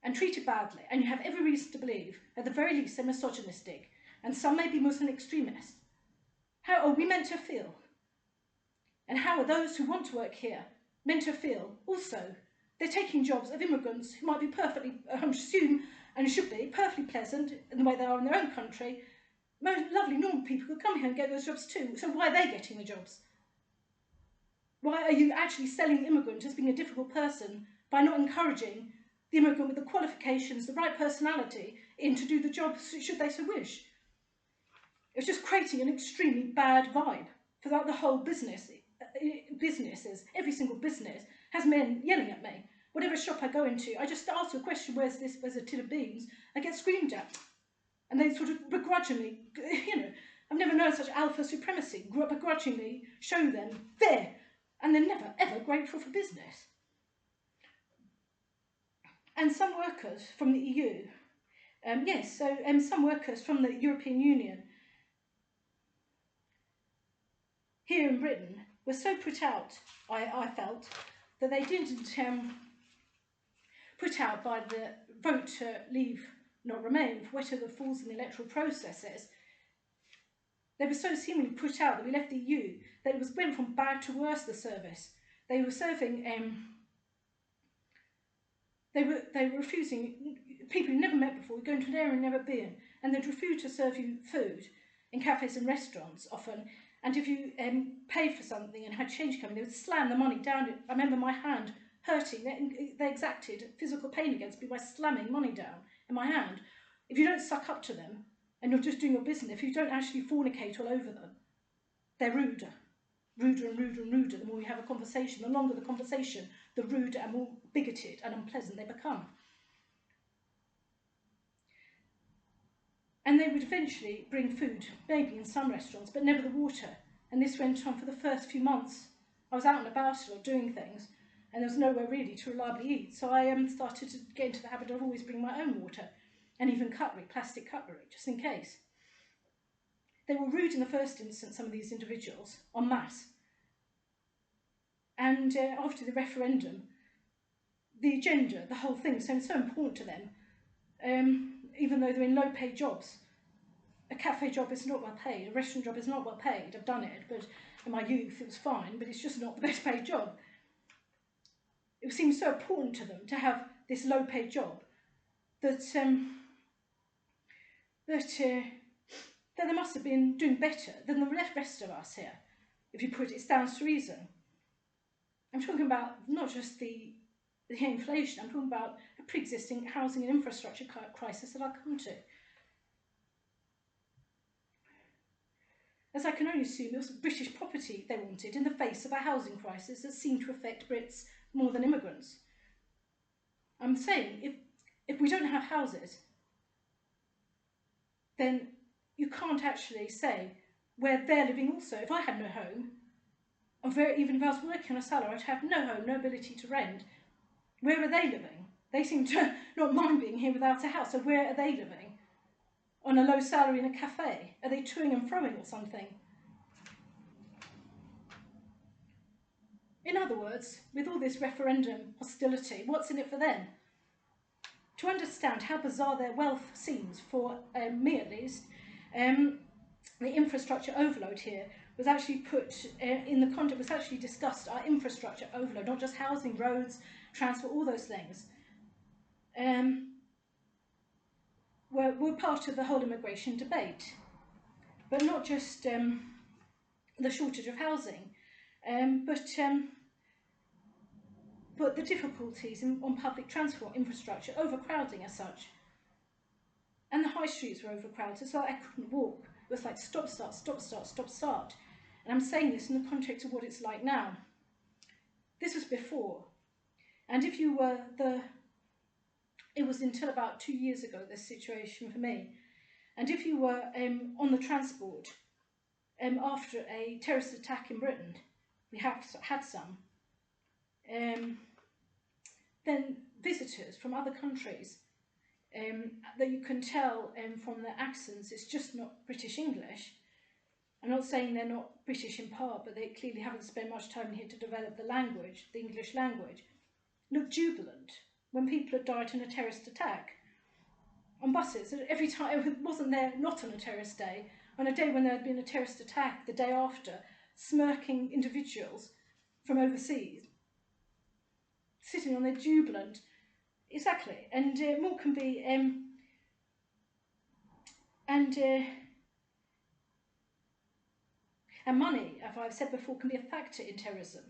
and treated badly, and you have every reason to believe, at the very least, they're misogynistic, and some may be Muslim extremists, how are we meant to feel? And how are those who want to work here meant to feel? Also, they're taking jobs of immigrants who might be perfectly, I assume, and should be perfectly pleasant in the way they are in their own country. Most lovely, normal people could come here and get those jobs too. So why are they getting the jobs? Why are you actually selling the immigrant as being a difficult person by not encouraging the immigrant with the qualifications, the right personality, in to do the job should they so wish? It's just creating an extremely bad vibe for the whole businesses. Every single business has men yelling at me. Whatever shop I go into, I just ask a question, where's a tin of beans? I get screamed at. And they sort of begrudgingly, I've never known such alpha supremacy, begrudgingly show them there. And they're never, ever grateful for business. And some workers from the EU, some workers from the European Union here in Britain were so put out, I felt, that they didn't put out by the vote to leave, not remain, for whatever falls in the electoral processes. They were so seemingly put out that we left the EU that it went from bad to worse, the service. They were serving, they were refusing, people you never met before, you go into an area you've never been, and they'd refuse to serve you food in cafes and restaurants often. And if you paid for something and had change coming, they would slam the money down. I remember my hand hurting. They exacted physical pain against me by slamming money down in my hand. If you don't suck up to them and you're just doing your business, if you don't actually fornicate all over them, they're ruder. Ruder and ruder and ruder. The more you have a conversation, the longer the conversation, the ruder and more bigoted and unpleasant they become. And they would eventually bring food, maybe in some restaurants, but never the water. And this went on for the first few months. I was out and about or doing things. and there was nowhere really to reliably eat. So I started to get into the habit of always bringing my own water, and even cutlery, plastic cutlery, just in case. They were rude in the first instance, some of these individuals, en masse. And after the referendum, the agenda, the whole thing, seemed so important to them, even though they're in low-paid jobs. A cafe job is not well paid, a restaurant job is not well paid. I've done it, but in my youth it was fine, but it's just not the best paid job. It seemed so important to them to have this low-paid job that they must have been doing better than the rest of us here, if you put it down to reason. I'm talking about not just the inflation, I'm talking about a pre-existing housing and infrastructure crisis that I'll come to. As I can only assume, it was British property they wanted in the face of a housing crisis that seemed to affect Brits more than immigrants. I'm saying, if we don't have houses, then you can't actually say where they're living also. If I had no home, even if I was working on a salary, I'd have no home, no ability to rent. Where are they living? They seem to not mind being here without a house, so where are they living? On a low salary in a cafe? Are they toing and froing or something? In other words, with all this referendum hostility, what's in it for them? To understand how bizarre their wealth seems, for me at least, the infrastructure overload here was actually put in the context, was actually discussed, our infrastructure overload, not just housing, roads, transport, all those things. Were part of the whole immigration debate, but not just the shortage of housing, but the difficulties on public transport infrastructure, overcrowding as such. And the high streets were overcrowded, so I couldn't walk. It was like stop, start, stop, start, stop, start. And I'm saying this in the context of what it's like now. This was before. And if you were it was until about 2 years ago, this situation for me. And if you were on the transport after a terrorist attack in Britain, we have had some, then visitors from other countries, that you can tell from their accents, it's just not British English. I'm not saying they're not British in part, but they clearly haven't spent much time here to develop the language, the English language, look jubilant when people had died in a terrorist attack. On buses, every time, wasn't there not on a terrorist day, on a day when there had been a terrorist attack the day after, smirking individuals from overseas, sitting on their jubilant, exactly, and more can be, and money, as I've said before, can be a factor in terrorism.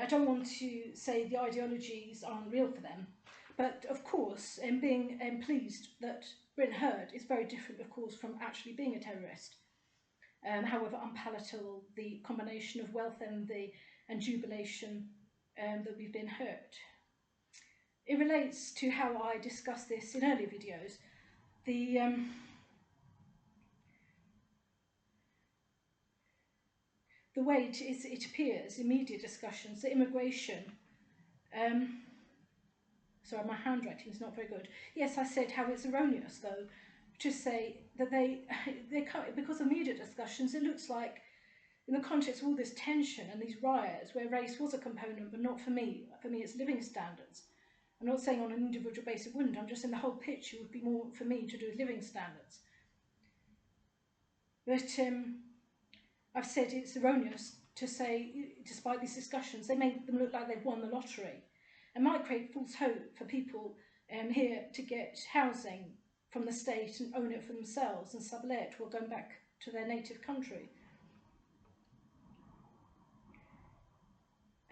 I don't want to say the ideologies aren't real for them, but of course, being pleased that Britain heard is very different, of course, from actually being a terrorist. However unpalatable the combination of wealth and jubilation that we've been heard. It relates to how I discussed this in earlier videos. The way it appears in media discussions that immigration, sorry, my handwriting is not very good. Yes, I said how it's erroneous, though, to say that they can't, because of media discussions, it looks like, in the context of all this tension and these riots, where race was a component, but not for me. For me, it's living standards. I'm not saying on an individual basis it wouldn't, I'm just saying the whole picture would be more for me to do with living standards. But I've said it's erroneous to say, despite these discussions, they make them look like they've won the lottery and might create false hope for people here to get housing from the state and own it for themselves and sublet or going back to their native country.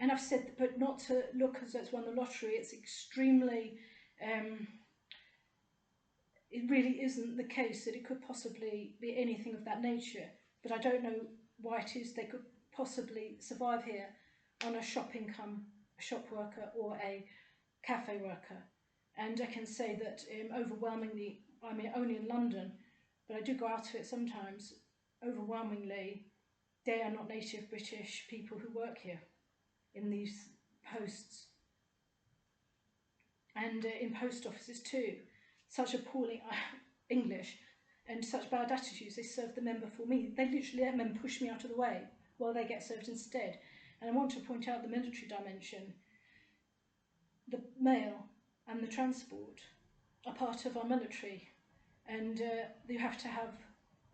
And I've said, but not to look as though it's won the lottery, it's extremely, it really isn't the case that it could possibly be anything of that nature, but I don't know why it is they could possibly survive here on a shop income, a shop worker or a cafe worker. And I can say that overwhelmingly, I mean only in London, but I do go out to it sometimes, overwhelmingly they are not native British people who work here in these posts. And in post offices too. Such appalling English and such bad attitudes. They serve the member for me. They literally let men push me out of the way while they get served instead. And I want to point out the military dimension. The mail and the transport are part of our military, and you have to have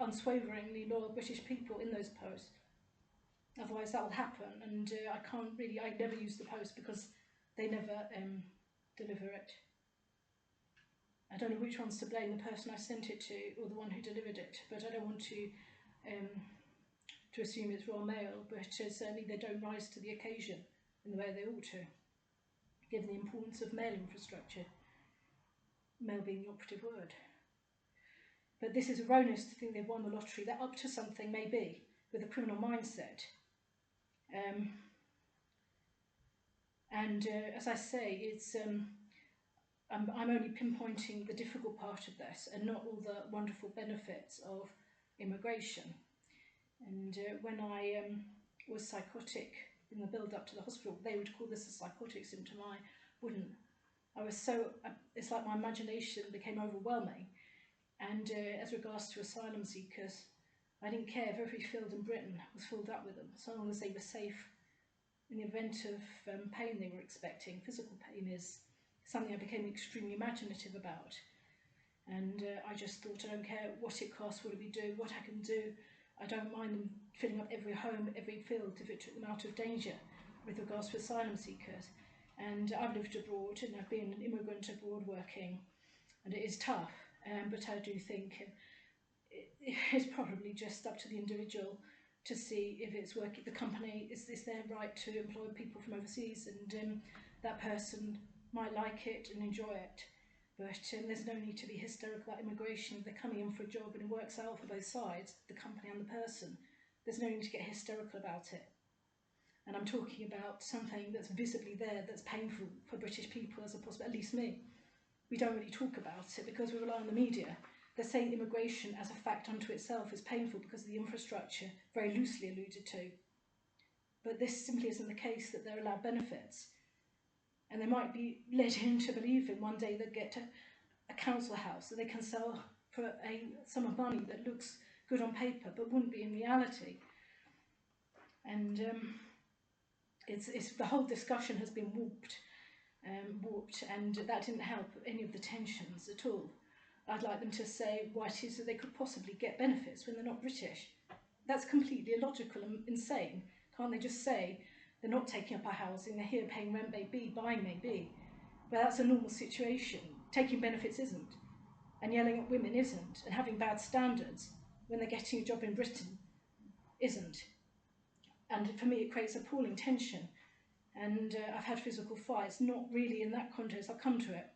unswaveringly loyal British people in those posts. Otherwise that will happen, and I never use the post because they never deliver it. I don't know which one's to blame, the person I sent it to or the one who delivered it, but I don't want to assume it's Royal Mail, but certainly they don't rise to the occasion in the way they ought to, given the importance of mail infrastructure, mail being the operative word. But this is erroneous to think they've won the lottery. They're up to something, maybe, with a criminal mindset. As I say, it's I'm only pinpointing the difficult part of this and not all the wonderful benefits of immigration. And when I was psychotic in the build-up to the hospital, they would call this a psychotic symptom. I wouldn't. I was so, it's like my imagination became overwhelming. And as regards to asylum seekers, I didn't care if every field in Britain was filled up with them, so long as they were safe in the event of pain they were expecting. Physical pain is something I became extremely imaginative about. And I just thought, I don't care what it costs, what do we do, what I can do. I don't mind them filling up every home, every field, if it took them out of danger with regards to asylum seekers. And I've lived abroad, and I've been an immigrant abroad working, and it is tough, but I do think it's probably just up to the individual to see if it's working. The company, is their right to employ people from overseas, and that person might like it and enjoy it. But there's no need to be hysterical about immigration. If they're coming in for a job and it works out for both sides, the company and the person, there's no need to get hysterical about it. And I'm talking about something that's visibly there, that's painful for British people as opposed to, at least me. We don't really talk about it because we rely on the media. They're saying immigration as a fact unto itself is painful because of the infrastructure, very loosely alluded to. But this simply isn't the case, that they're allowed benefits. And they might be led into believing one day they'll get a council house that they can sell for a sum of money that looks good on paper but wouldn't be in reality. And it's the whole discussion has been warped, and that didn't help any of the tensions at all. I'd like them to say why it is that they could possibly get benefits when they're not British. That's completely illogical and insane. Can't they just say, they're not taking up our housing, they're here paying rent maybe, buying maybe. But that's a normal situation. Taking benefits isn't. And yelling at women isn't. And having bad standards when they're getting a job in Britain isn't. And for me it creates appalling tension. And I've had physical fights, not really in that context, I'll come to it,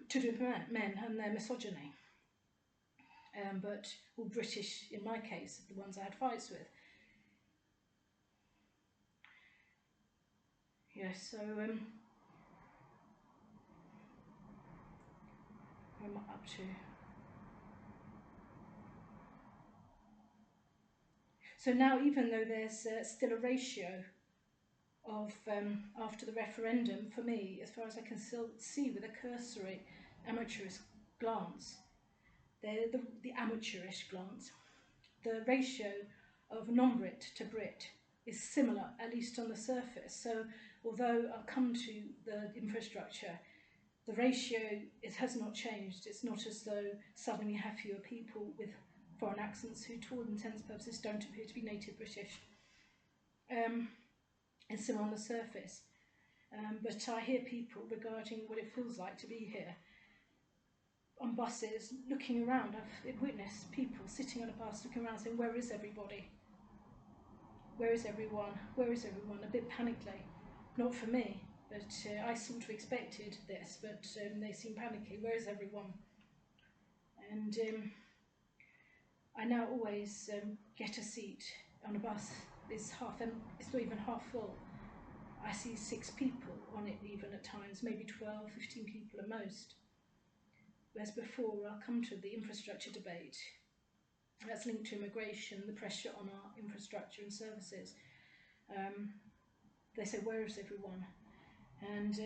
to do with men and their misogyny. But all British, in my case, the ones I had fights with. Yes, so where am I up to? So now, even though there's still a ratio of, after the referendum, for me, as far as I can still see with a cursory amateurish glance, the amateurish glance, the ratio of non-Brit to Brit is similar, at least on the surface. So although I'll come to the infrastructure, the ratio has not changed. It's not as though suddenly we have fewer people with foreign accents who, to all intents and purposes, don't appear to be native British. It's similar on the surface. But I hear people regarding what it feels like to be here on buses, looking around. I've witnessed people sitting on a bus looking around saying, where is everybody? Where is everyone? Where is everyone? A bit panically. Not for me, but I sort of expected this, but they seem panicky. Where is everyone? And I now always get a seat on a bus. It's not even half full. I see 6 people on it even at times, maybe 12, 15 people at most. Whereas before, I'll come to the infrastructure debate. That's linked to immigration, the pressure on our infrastructure and services. they say, where is everyone? And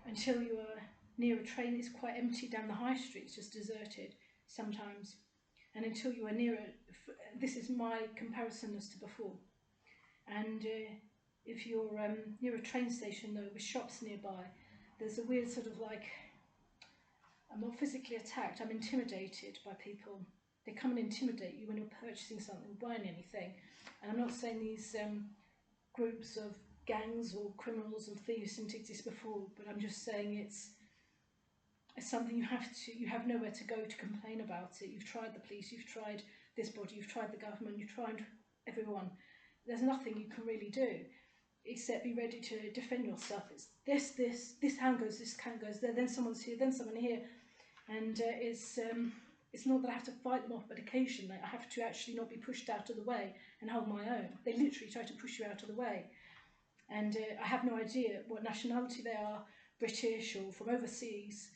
until you are near a train, it's quite empty down the high street, it's just deserted sometimes. And until you are near this is my comparison as to before. And if you're near a train station though, with shops nearby, there's a weird sort of like, I'm not physically attacked, I'm intimidated by people. They come and intimidate you when you're purchasing something, buying anything. And I'm not saying these groups of gangs or criminals and thieves didn't exist before, but I'm just saying it's something you have nowhere to go to complain about it. You've tried the police, you've tried this body, you've tried the government, you've tried everyone. There's nothing you can really do except be ready to defend yourself. It's this hand goes, this hand goes there, then someone's here, then someone here. And it's not that I have to fight them off, but occasionally I have to actually not be pushed out of the way and hold my own. They literally try to push you out of the way. And I have no idea what nationality they are, British or from overseas,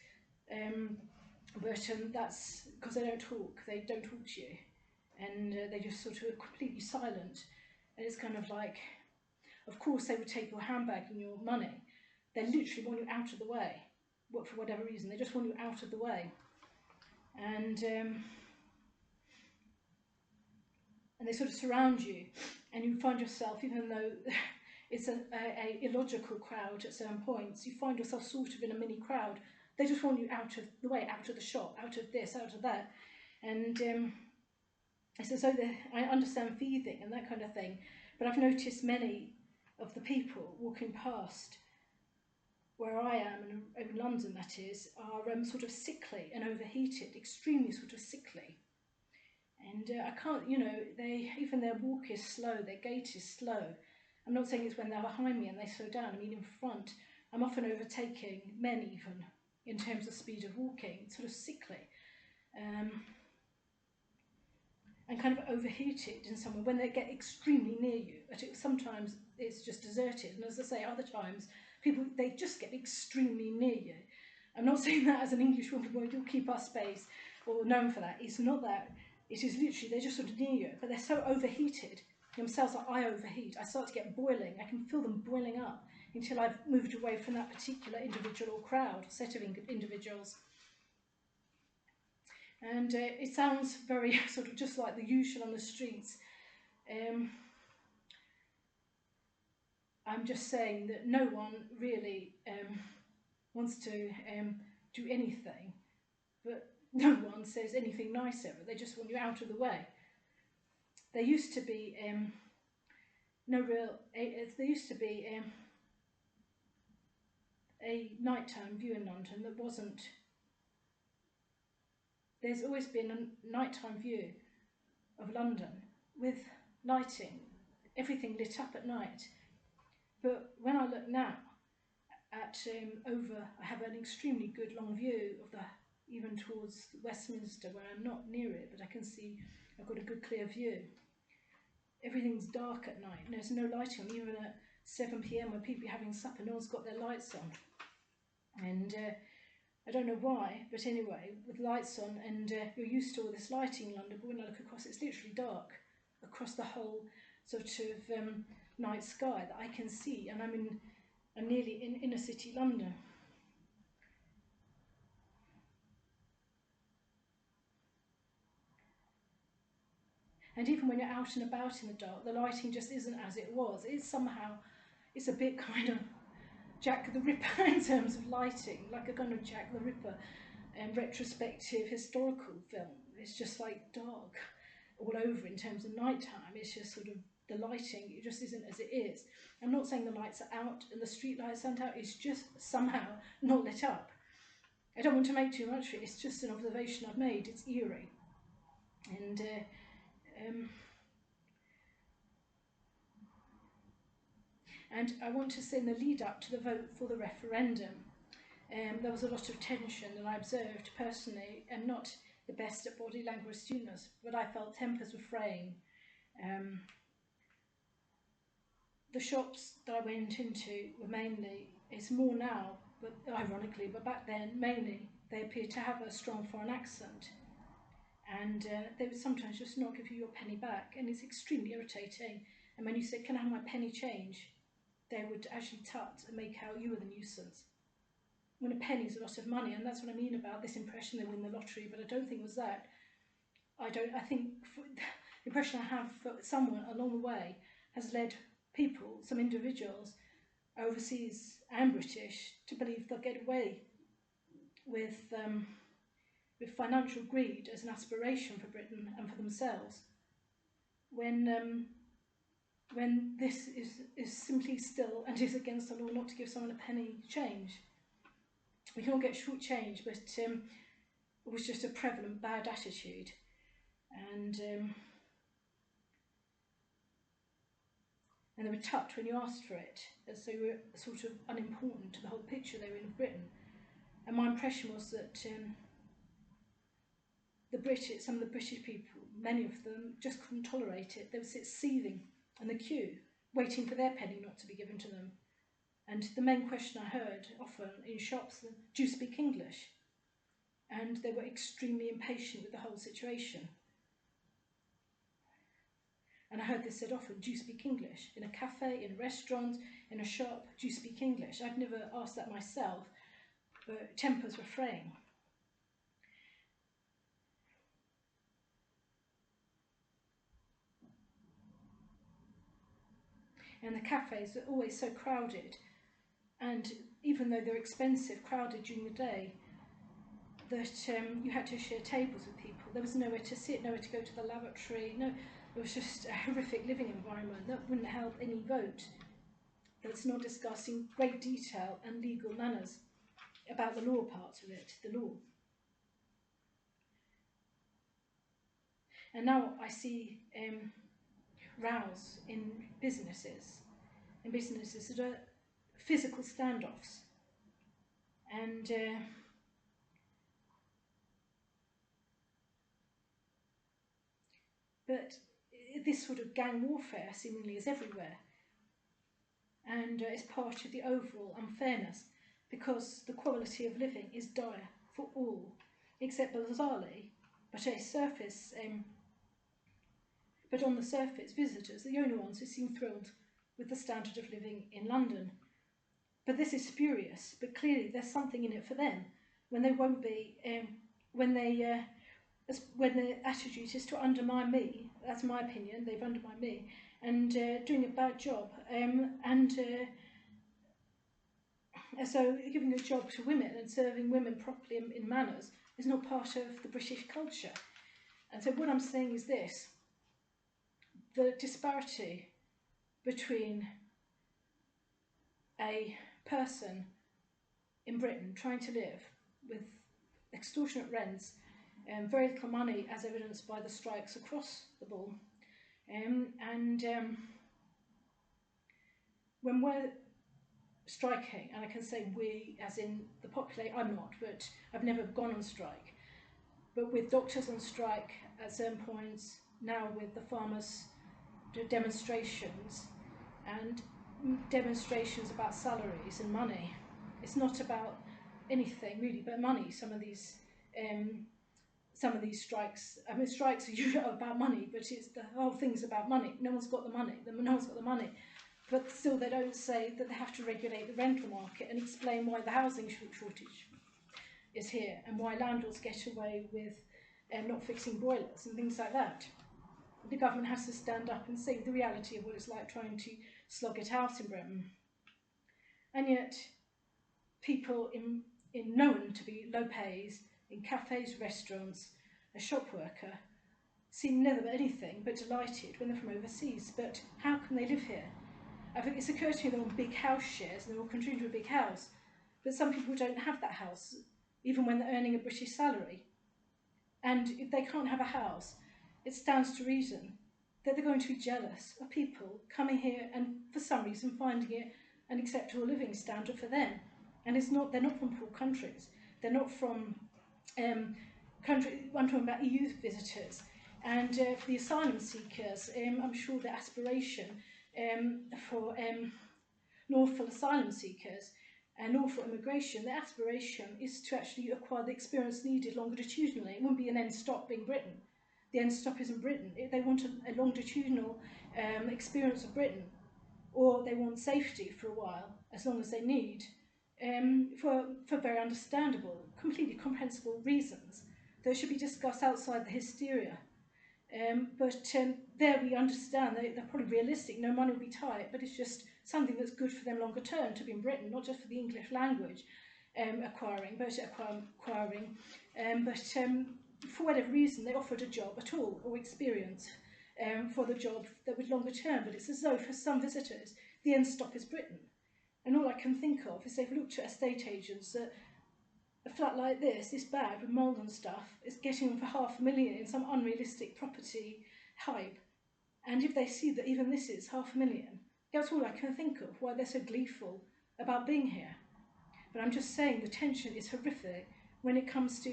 but that's because they don't talk to you, and they just sort of are completely silent. And it's kind of like, of course they would take your handbag and your money. They literally want you out of the way, for whatever reason, they just want you out of the way. And they sort of surround you, and you find yourself, even though it's a illogical crowd at certain points, you find yourself sort of in a mini crowd. They just want you out of the way, out of the shop, out of this, out of that. And it's as though I understand thieving and that kind of thing, but I've noticed many of the people walking past where I am, in London that is, are sort of sickly and overheated, extremely sort of sickly. And I can't, you know, even their walk is slow, their gait is slow. I'm not saying it's when they're behind me and they slow down, I mean in front. I'm often overtaking men even, in terms of speed of walking, sort of sickly. And kind of overheated in some way when they get extremely near you. But sometimes it's just deserted, and as I say, other times people, they just get extremely near you. I'm not saying that as an English woman, well, you'll keep our space, or known for that. It's not that. It is literally, they're just sort of near you, but they're so overheated themselves that I overheat. I start to get boiling. I can feel them boiling up until I've moved away from that particular individual or crowd, or set of individuals. And it sounds very sort of just like the usual on the streets. I'm just saying that no one really wants to do anything, but no one says anything nice ever. They just want you out of the way. There used to be there used to be a nighttime view in London that wasn't. There's always been a nighttime view of London with lighting, everything lit up at night. But when I look now at I have an extremely good long view of even towards Westminster, where I'm not near it, but I can see, I've got a good clear view. Everything's dark at night, and there's no lighting on, even at 7 PM when people are having supper, no one's got their lights on. And I don't know why, but anyway, with lights on, and you're used to all this lighting in London, but when I look across, it's literally dark across the whole sort of night sky that I can see, and I'm nearly in inner city London. And even when you're out and about in the dark, the lighting just isn't as it was. It's a bit kind of Jack the Ripper in terms of lighting, like a kind of Jack the Ripper retrospective historical film. It's just like dark all over in terms of nighttime. It's just sort of the lighting, it just isn't as it is. I'm not saying the lights are out and the street lights aren't out, it's just somehow not lit up. I don't want to make too much of it, it's just an observation I've made, it's eerie. And I want to say in the lead up to the vote for the referendum, there was a lot of tension that I observed personally. I'm not the best at body language students, but I felt tempers were fraying. The shops that I went into were mainly, it's more now, but ironically, but back then mainly, they appeared to have a strong foreign accent. And they would sometimes just not give you your penny back, and it's extremely irritating. And when you say, can I have my penny change? they would actually tut and make out you were the nuisance. When a penny's a lot of money, and that's what I mean about this impression they win the lottery, but I don't think it was that. I think the impression I have for someone along the way has led people, some individuals, overseas and British, to believe they'll get away with financial greed as an aspiration for Britain and for themselves, when this is simply still and is against the law not to give someone a penny change. We can all get short change, but it was just a prevalent bad attitude, and they were tucked when you asked for it, as they were sort of unimportant to the whole picture they were in of Britain. And my impression was that some of the British people, many of them, just couldn't tolerate it. They would sit seething in the queue, waiting for their penny not to be given to them. And the main question I heard often in shops, do you speak English? And they were extremely impatient with the whole situation. And I heard this said often, do you speak English? In a cafe, in a restaurant, in a shop, do you speak English? I've never asked that myself, but tempers were fraying. And the cafes are always so crowded, and even though they're expensive, crowded during the day, that you had to share tables with people. There was nowhere to sit, nowhere to go to the lavatory. No, it was just a horrific living environment that wouldn't help any vote that's not discussing great detail and legal manners about the law parts of it, the law. And now I see rows in businesses that are physical standoffs, and but this sort of gang warfare seemingly is everywhere, and is part of the overall unfairness, because the quality of living is dire for all, except bizarrely, but on the surface, visitors are the only ones who seem thrilled with the standard of living in London. But this is spurious, but clearly there's something in it for them, when they won't be, when the attitude is to undermine me. That's my opinion, they've undermined me, and doing a bad job, so giving a job to women and serving women properly in manners is not part of the British culture. And so what I'm saying is this: the disparity between a person in Britain trying to live with extortionate rents and very little money, as evidenced by the strikes across the board, when we're striking, and I can say we as in the population, I'm not, but I've never gone on strike, but with doctors on strike at certain points, now with the farmers' demonstrations, and demonstrations about salaries and money. It's not about anything really but money. Some of these strikes, I mean, strikes are usually about money, but it's the whole thing's about money. No one's got the money. No one's got the money. But still, they don't say that they have to regulate the rental market and explain why the housing shortage is here and why landlords get away with not fixing boilers and things like that. The government has to stand up and say the reality of what it's like trying to slog it out in Britain. And yet, people known to be low pays, in cafes, restaurants, a shop worker, seem never anything but delighted when they're from overseas. But how can they live here? I think it's occurred to me they're on big house shares and they're all contributing to a big house. But some people don't have that house, even when they're earning a British salary. And if they can't have a house, it stands to reason that they're going to be jealous of people coming here and for some reason finding it an acceptable living standard for them. And they're not from poor countries. They're not from I'm talking about EU visitors. And for the asylum seekers, I'm sure the aspiration for lawful asylum seekers and lawful immigration, the aspiration is to actually acquire the experience needed longitudinally. It wouldn't be an end stop in Britain. The end stop isn't Britain. They want a longitudinal experience of Britain. or they want safety for a while, as long as they need, for very understandable, completely comprehensible reasons. Those should be discussed outside the hysteria. But there we understand they're probably realistic. No money will be tight, but it's just something that's good for them longer term to be in Britain, not just for the English language acquiring, but for whatever reason they offered a job at all or experience for the job that was longer term. But it's as though for some visitors the end stop is Britain. And all I can think of is they've looked at estate agents that a flat like this bad with mould and stuff, is getting them for $500,000 in some unrealistic property hype. And if they see that even this is $500,000, that's all I can think of, why they're so gleeful about being here. But I'm just saying the tension is horrific when it comes to,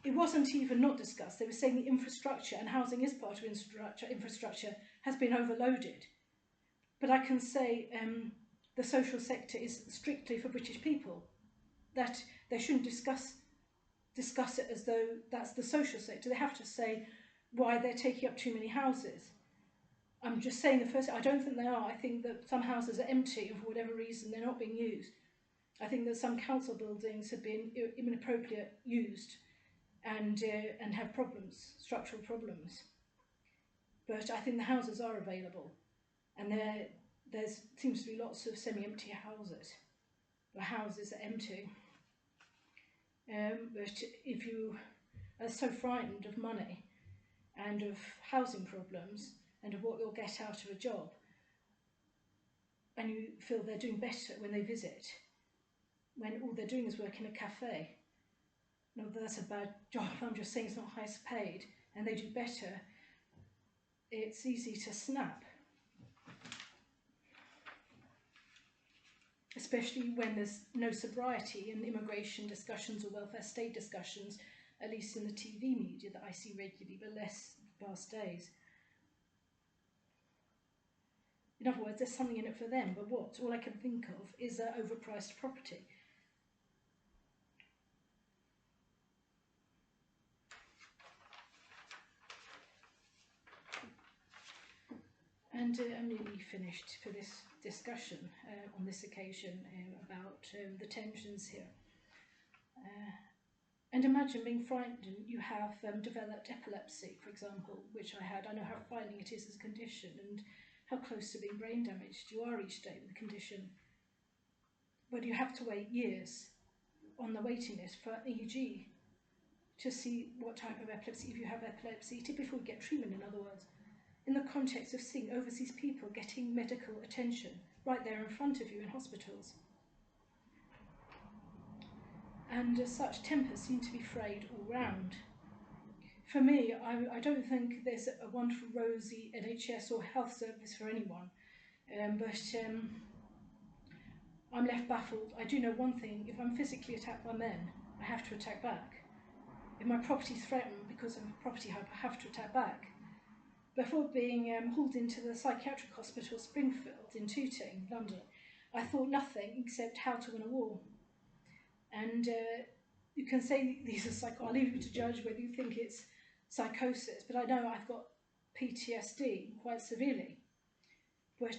it wasn't even not discussed. They were saying the infrastructure, and housing is part of infrastructure, has been overloaded. But I can say the social sector is strictly for British people, that they shouldn't discuss it as though that's the social sector. They have to say why they're taking up too many houses. I'm just saying I don't think they are. I think that some houses are empty and for whatever reason they're not being used. I think that some council buildings have been inappropriately used and have problems, structural problems. But I think the houses are available, and there seems to be lots of semi-empty houses, or houses that are empty. But if you are so frightened of money and of housing problems and of what you'll get out of a job, and you feel they're doing better when they visit, when all they're doing is work in a cafe, not that that's a bad job, I'm just saying it's not highest paid, and they do better, it's easy to snap. Especially when there's no sobriety in immigration discussions or welfare state discussions, at least in the TV media that I see regularly, but less past days. In other words, there's something in it for them, but what? All I can think of is overpriced property. And I'm nearly finished for this discussion on this occasion about the tensions here. And imagine being frightened. You have developed epilepsy, for example, which I had. I know how frightening it is as a condition and how close to being brain damaged you are each day with the condition. But you have to wait years on the waiting list for EEG to see what type of epilepsy, if you have epilepsy, before you get treatment, in other words. In the context of seeing overseas people getting medical attention right there in front of you in hospitals. And as such, tempers seem to be frayed all round. For me, I don't think there's a wonderful rosy NHS or health service for anyone, but I'm left baffled. I do know one thing: if I'm physically attacked by men, I have to attack back. If my property is threatened because of property hype, I have to attack back. Before being hauled into the psychiatric hospital Springfield in Tooting, London, I thought nothing except how to win a war. And you can say these are psycho. I'll leave you to judge whether you think it's psychosis, but I know I've got PTSD quite severely. But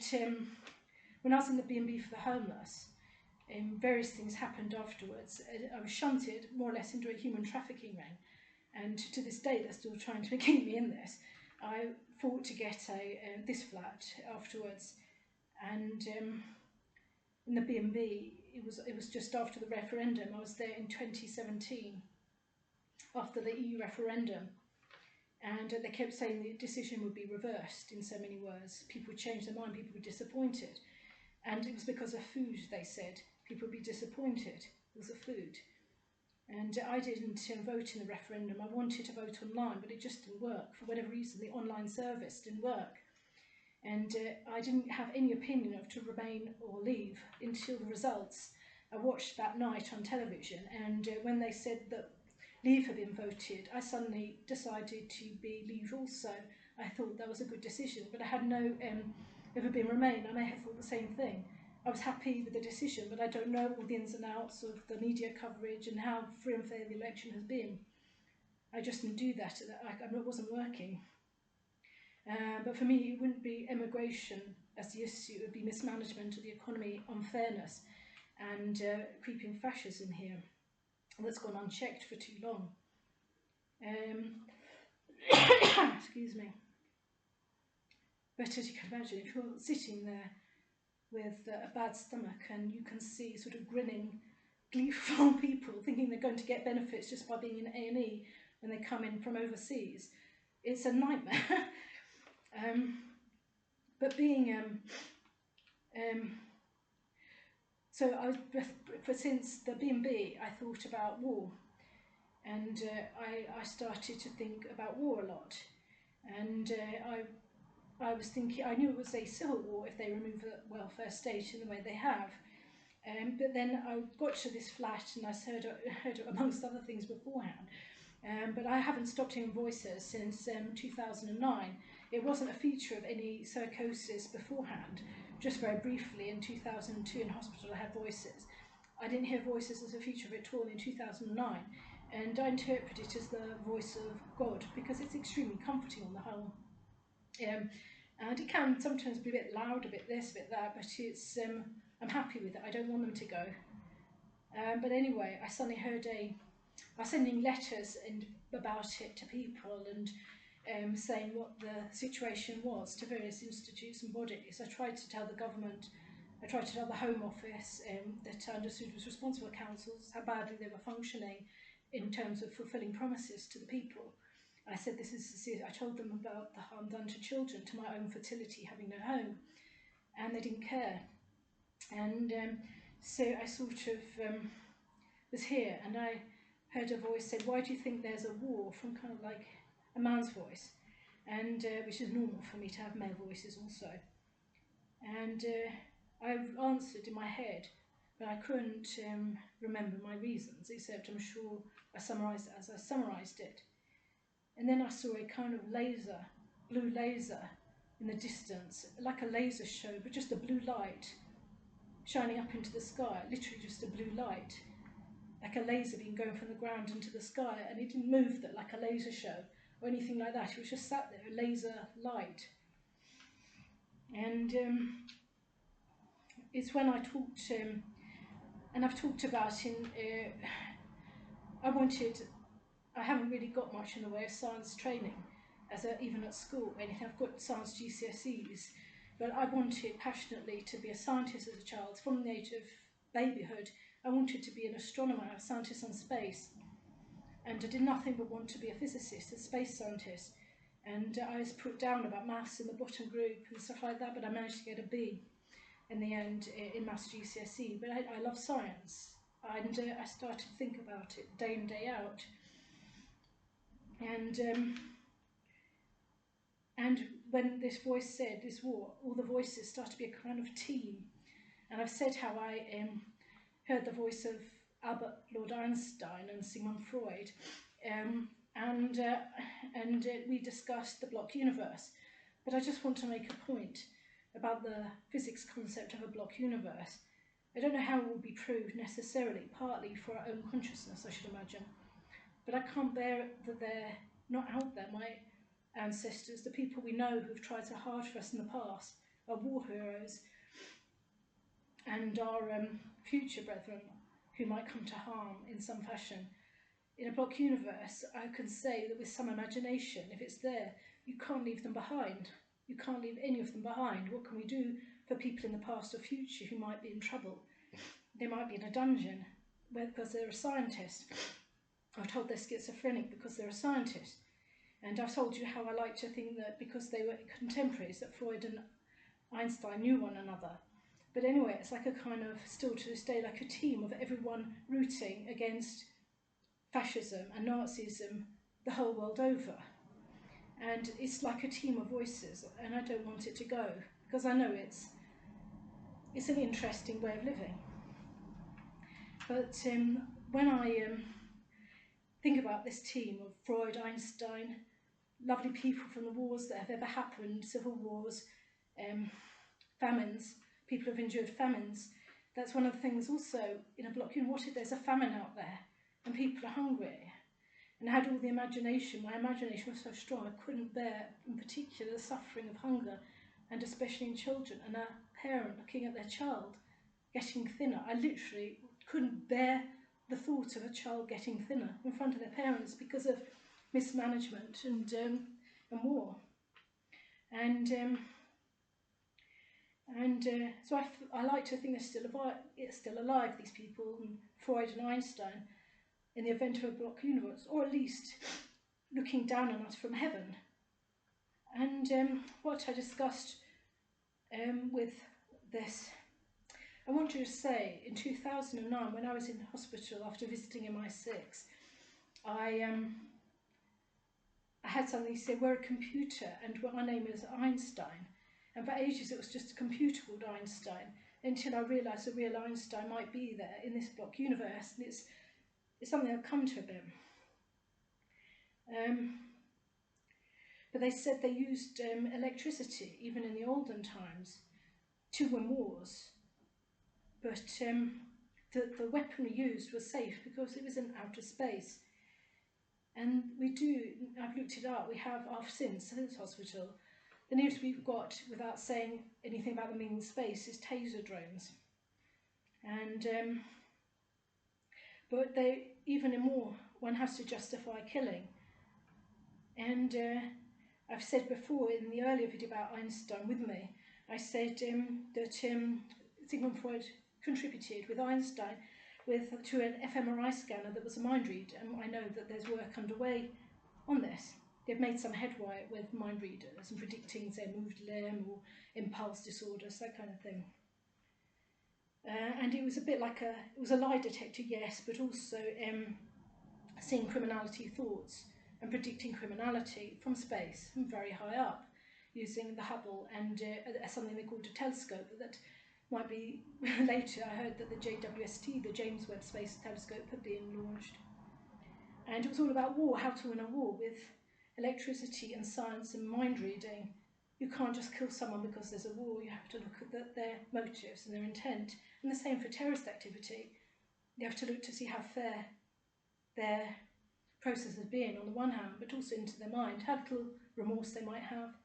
when I was in the B&B for the homeless, various things happened afterwards. I was shunted more or less into a human trafficking ring, and to this day they're still trying to keep me in this. I fought to get this flat afterwards, and in the B&B, it was just after the referendum. I was there in 2017, after the EU Referendum, and they kept saying the decision would be reversed in so many words. People would change their mind, people were disappointed, and it was because of food, they said. People would be disappointed because of food. And I didn't vote in the referendum. I wanted to vote online, but it just didn't work. For whatever reason, the online service didn't work. And I didn't have any opinion of to remain or leave until the results. I watched that night on television, and when they said that leave had been voted, I suddenly decided to be leave also. I thought that was a good decision, but I had no ever been remain. I may have thought the same thing. I was happy with the decision, but I don't know all the ins and outs of the media coverage and how free and fair the election has been. I just didn't do that. It wasn't working. But for me, it wouldn't be emigration as the issue would be mismanagement of the economy, unfairness, and creeping fascism here. That's gone unchecked for too long. Excuse me. But as you can imagine, if you're sitting there with a bad stomach and you can see sort of grinning, gleeful people thinking they're going to get benefits just by being in A&E when they come in from overseas, it's a nightmare. But being so since the B&B, I thought about war, and I started to think about war a lot, and I was thinking, I knew it was a civil war if they remove the welfare state in the way they have, but then I got to this flat and I heard it amongst other things beforehand, but I haven't stopped hearing voices since 2009. It wasn't a feature of any psychosis beforehand. Just very briefly, in 2002 in hospital I had voices. I didn't hear voices as a feature of it at all in 2009, and I interpret it as the voice of God because it's extremely comforting on the whole. And it can sometimes be a bit loud, a bit this, a bit that, but it's I'm happy with it. I don't want them to go. But anyway, I suddenly heard I was sending letters about it to people and saying what the situation was to various institutes and bodies. I tried to tell the government, I tried to tell the Home Office that I understood was responsible councils, how badly they were functioning in terms of fulfilling promises to the people. I said I told them about the harm done to children, to my own fertility, having no home, and they didn't care. And so I sort of was here, and I heard a voice say, "Why do you think there's a war?" from kind of like a man's voice, and which is normal for me to have male voices also. And I answered in my head, but I couldn't remember my reasons, except I'm sure I summarised it as I summarised it. And then I saw a kind of laser, blue laser in the distance, like a laser show, but just a blue light shining up into the sky, literally just a blue light, like a laser beam going from the ground into the sky, and it didn't move like a laser show or anything like that. It was just sat there, a laser light. And it's when I talked, and I've talked about I haven't really got much in the way of science training, even at school, anything. I've got science GCSEs, but I wanted passionately to be a scientist as a child. From the age of babyhood, I wanted to be an astronomer, a scientist on space, and I did nothing but want to be a physicist, a space scientist. And I was put down about maths in the bottom group and stuff like that, but I managed to get a B in the end in maths GCSE. But I love science, and I started to think about it day in, day out. And when this voice said this war, all the voices start to be a kind of team. And I've said how I heard the voice of Albert Lord Einstein and Sigmund Freud, and we discussed the block universe. But I just want to make a point about the physics concept of a block universe. I don't know how it will be proved necessarily, partly for our own consciousness, I should imagine. But I can't bear it that they're not out there. My ancestors, the people we know who've tried so hard for us in the past, are war heroes, and our future brethren who might come to harm in some fashion. In a block universe, I can say that with some imagination, if it's there, you can't leave them behind. You can't leave any of them behind. What can we do for people in the past or future who might be in trouble? They might be in a dungeon because they're a scientist. I've told they're schizophrenic because they're a scientist. And I've told you how I like to think that because they were contemporaries, that Freud and Einstein knew one another. But anyway, it's like a kind of, still to this day, like a team of everyone rooting against fascism and Nazism the whole world over. And it's like a team of voices, and I don't want it to go, because I know it's an interesting way of living. But when I think about this team of Freud, Einstein, lovely people from the wars that have ever happened, civil wars, famines, people who've endured famines, that's one of the things also in a block. What if there's a famine out there and people are hungry? And I had all the imagination, my imagination was so strong, I couldn't bear in particular the suffering of hunger and especially in children, and a parent looking at their child getting thinner. I literally couldn't bear the thought of a child getting thinner in front of their parents because of mismanagement and war. And so I like to think they're still alive, these people, and Freud and Einstein, in the event of a block universe, or at least looking down on us from heaven. And what I discussed with this, I want to just say, in 2009, when I was in hospital after visiting MI6, I had somebody say, we're a computer and our name is Einstein. And for ages it was just a computer called Einstein, until I realised the real Einstein might be there in this block universe, and it's something I've come to a bit. But they said they used electricity, even in the olden times, to win wars. But the weaponry used was safe because it was in outer space. And I've looked it up, we have since hospital, the nearest we've got, without saying anything about them being in space, is taser drones. And but even in war, one has to justify killing. And I've said before in the earlier video about Einstein with me, I said that Sigmund Freud contributed with Einstein to an fMRI scanner that was a mind read, and I know that there's work underway on this. They've made some headway with mind readers and predicting, say, moved limb or impulse disorders, that kind of thing. And it was a bit like it was a lie detector, yes, but also seeing criminality thoughts and predicting criminality from space, from very high up, using the Hubble and something they called a telescope that might be later. I heard that the JWST, the James Webb Space Telescope, had been launched. And it was all about war, how to win a war with electricity and science and mind reading. You can't just kill someone because there's a war. You have to look at their motives and their intent. And the same for terrorist activity. You have to look to see how fair their process has been on the one hand, but also into their mind, how little remorse they might have,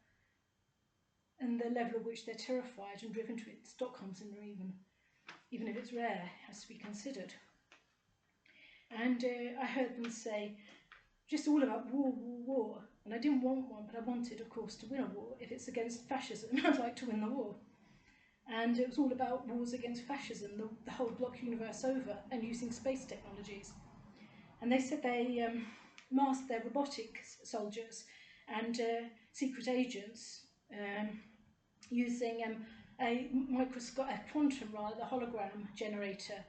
and the level at which they're terrified and driven to it. Stockholm syndrome, even if it's rare, has to be considered. And I heard them say, just all about war, war, war. And I didn't want one, but I wanted, of course, to win a war. If it's against fascism, I'd like to win the war. And it was all about wars against fascism, the whole block universe over, and using space technologies. And they said they masked their robotic soldiers and secret agents using a quantum, rather, hologram generator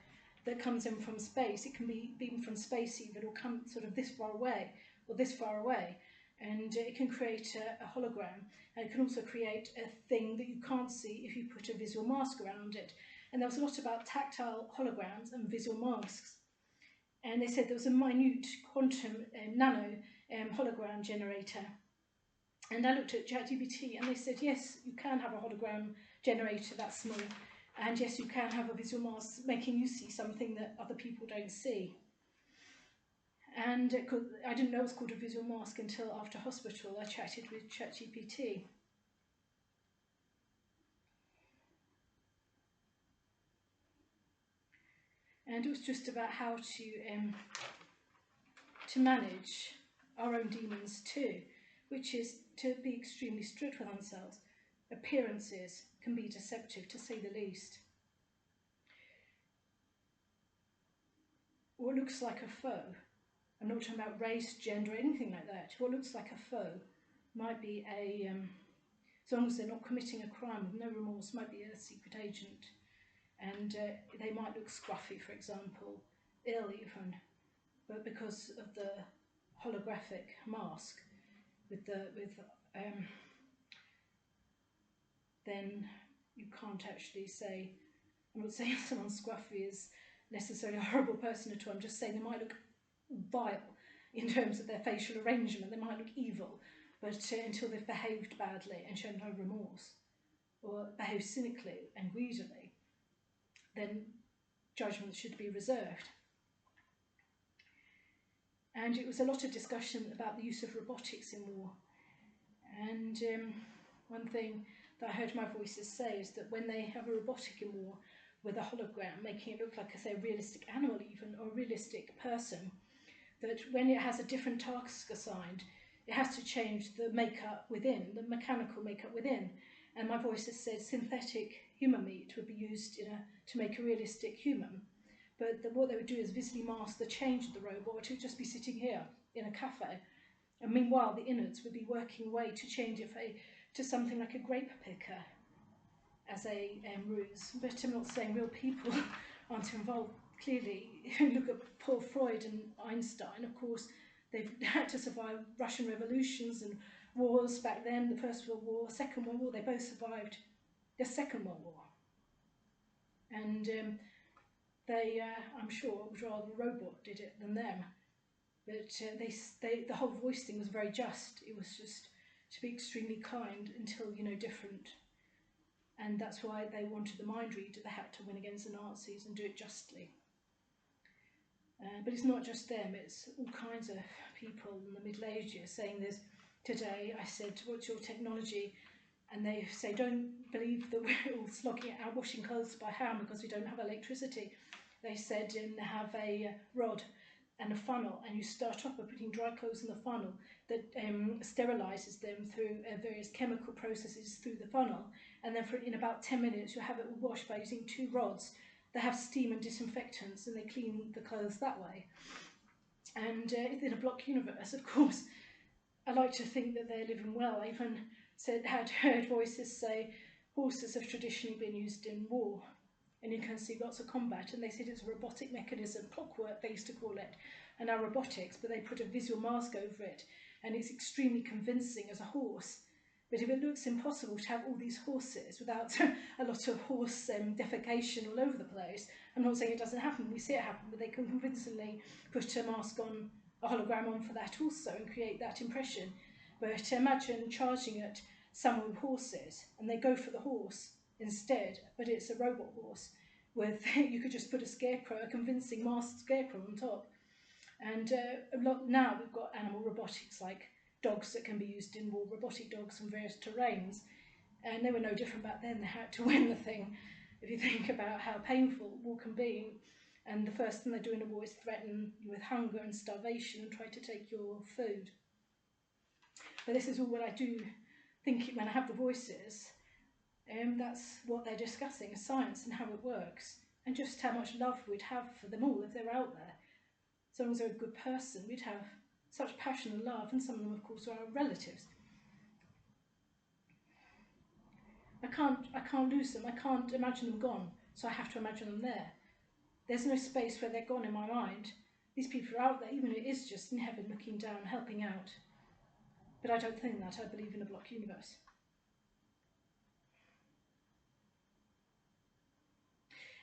that comes in from space. It can be beamed from space even, or come sort of this far away, or this far away. And it can create a hologram. And it can also create a thing that you can't see if you put a visual mask around it. And there was a lot about tactile holograms and visual masks. And they said there was a minute quantum nano hologram generator. And I looked at ChatGPT and they said, yes, you can have a hologram generator that small. And yes, you can have a visual mask making you see something that other people don't see. And I didn't know it was called a visual mask until after hospital. I chatted with ChatGPT. And it was just about how to manage our own demons too, which is to be extremely strict with ourselves. Appearances can be deceptive, to say the least. What looks like a foe, I'm not talking about race, gender, anything like that. What looks like a foe might be as long as they're not committing a crime with no remorse, might be a secret agent. And they might look scruffy, for example, ill even, but because of the holographic mask, then you can't actually say. I'm not saying someone scruffy is necessarily a horrible person at all. I'm just saying they might look vile in terms of their facial arrangement. They might look evil, but until they've behaved badly and shown no remorse, or behaved cynically and greedily, then judgment should be reserved. And it was a lot of discussion about the use of robotics in war. And one thing that I heard my voices say is that when they have a robotic in war with a hologram, making it look like, say, a realistic animal even, or a realistic person, that when it has a different task assigned, it has to change the makeup within, the mechanical makeup within. And my voices said synthetic human meat would be used to make a realistic human. But what they would do is visibly mask the change of the robot. It would just be sitting here in a cafe. And meanwhile, the innards would be working away to change it to something like a grape picker as a ruse. But I'm not saying real people aren't involved. Clearly, if you look at Paul Freud and Einstein, of course, they've had to survive Russian revolutions and wars back then, the First World War, Second World War. They both survived the Second World War. And they, I'm sure, would rather a robot did it than them. But the whole voice thing was very just. It was just to be extremely kind until, different. And that's why they wanted the mind reader. They had to win against the Nazis and do it justly. But it's not just them, it's all kinds of people in the Middle Ages saying this. Today I said, what's your technology? And they say, don't believe that we're all slogging out washing clothes by hand because we don't have electricity. They said, have a rod and a funnel, and you start off by putting dry clothes in the funnel that sterilises them through various chemical processes through the funnel, and then in about 10 minutes you'll have it all washed by using 2 rods. They have steam and disinfectants, and they clean the clothes that way. And in a block universe, of course, I like to think that they're living well. I even had heard voices say horses have traditionally been used in war, and you can see lots of combat, and they said it's a robotic mechanism, clockwork they used to call it, and now robotics, but they put a visual mask over it, and it's extremely convincing as a horse. But if it looks impossible to have all these horses without a lot of horse defecation all over the place, I'm not saying it doesn't happen, we see it happen, but they can convincingly put a mask on, a hologram on for that also, and create that impression. But imagine charging at someone with horses, and they go for the horse instead, but it's a robot horse. With you could just put a scarecrow, a convincing masked scarecrow on top. And now we've got animal robotics like dogs that can be used in war, robotic dogs from various terrains, and they were no different back then. They had to win the thing. If you think about how painful war can be, and the first thing they do in a war is threaten you with hunger and starvation and try to take your food. But this is all what I do think when I have the voices. That's what they're discussing, science and how it works, and just how much love we'd have for them all if they're out there. So long as they're a good person, we'd have such passion and love, and some of them, of course, are our relatives. I can't lose them. I can't imagine them gone, so I have to imagine them there. There's no space where they're gone in my mind. These people are out there, even if it is just in heaven looking down, helping out. But I don't think that. I believe in a block universe.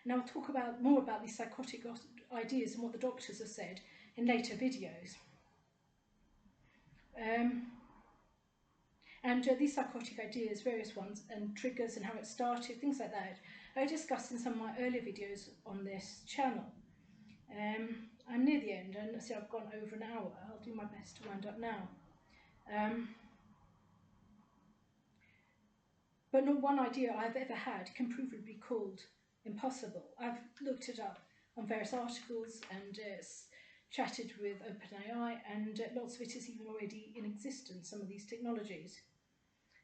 Now I'll talk more about these psychotic ideas and what the doctors have said in later videos. These psychotic ideas, various ones, and triggers and how it started, things like that, I discussed in some of my earlier videos on this channel. I'm near the end, and see I've gone over an hour. I'll do my best to wind up now. But not one idea I've ever had can provably be called impossible. I've looked it up on various articles and chatted with OpenAI, and lots of it is even already in existence, some of these technologies.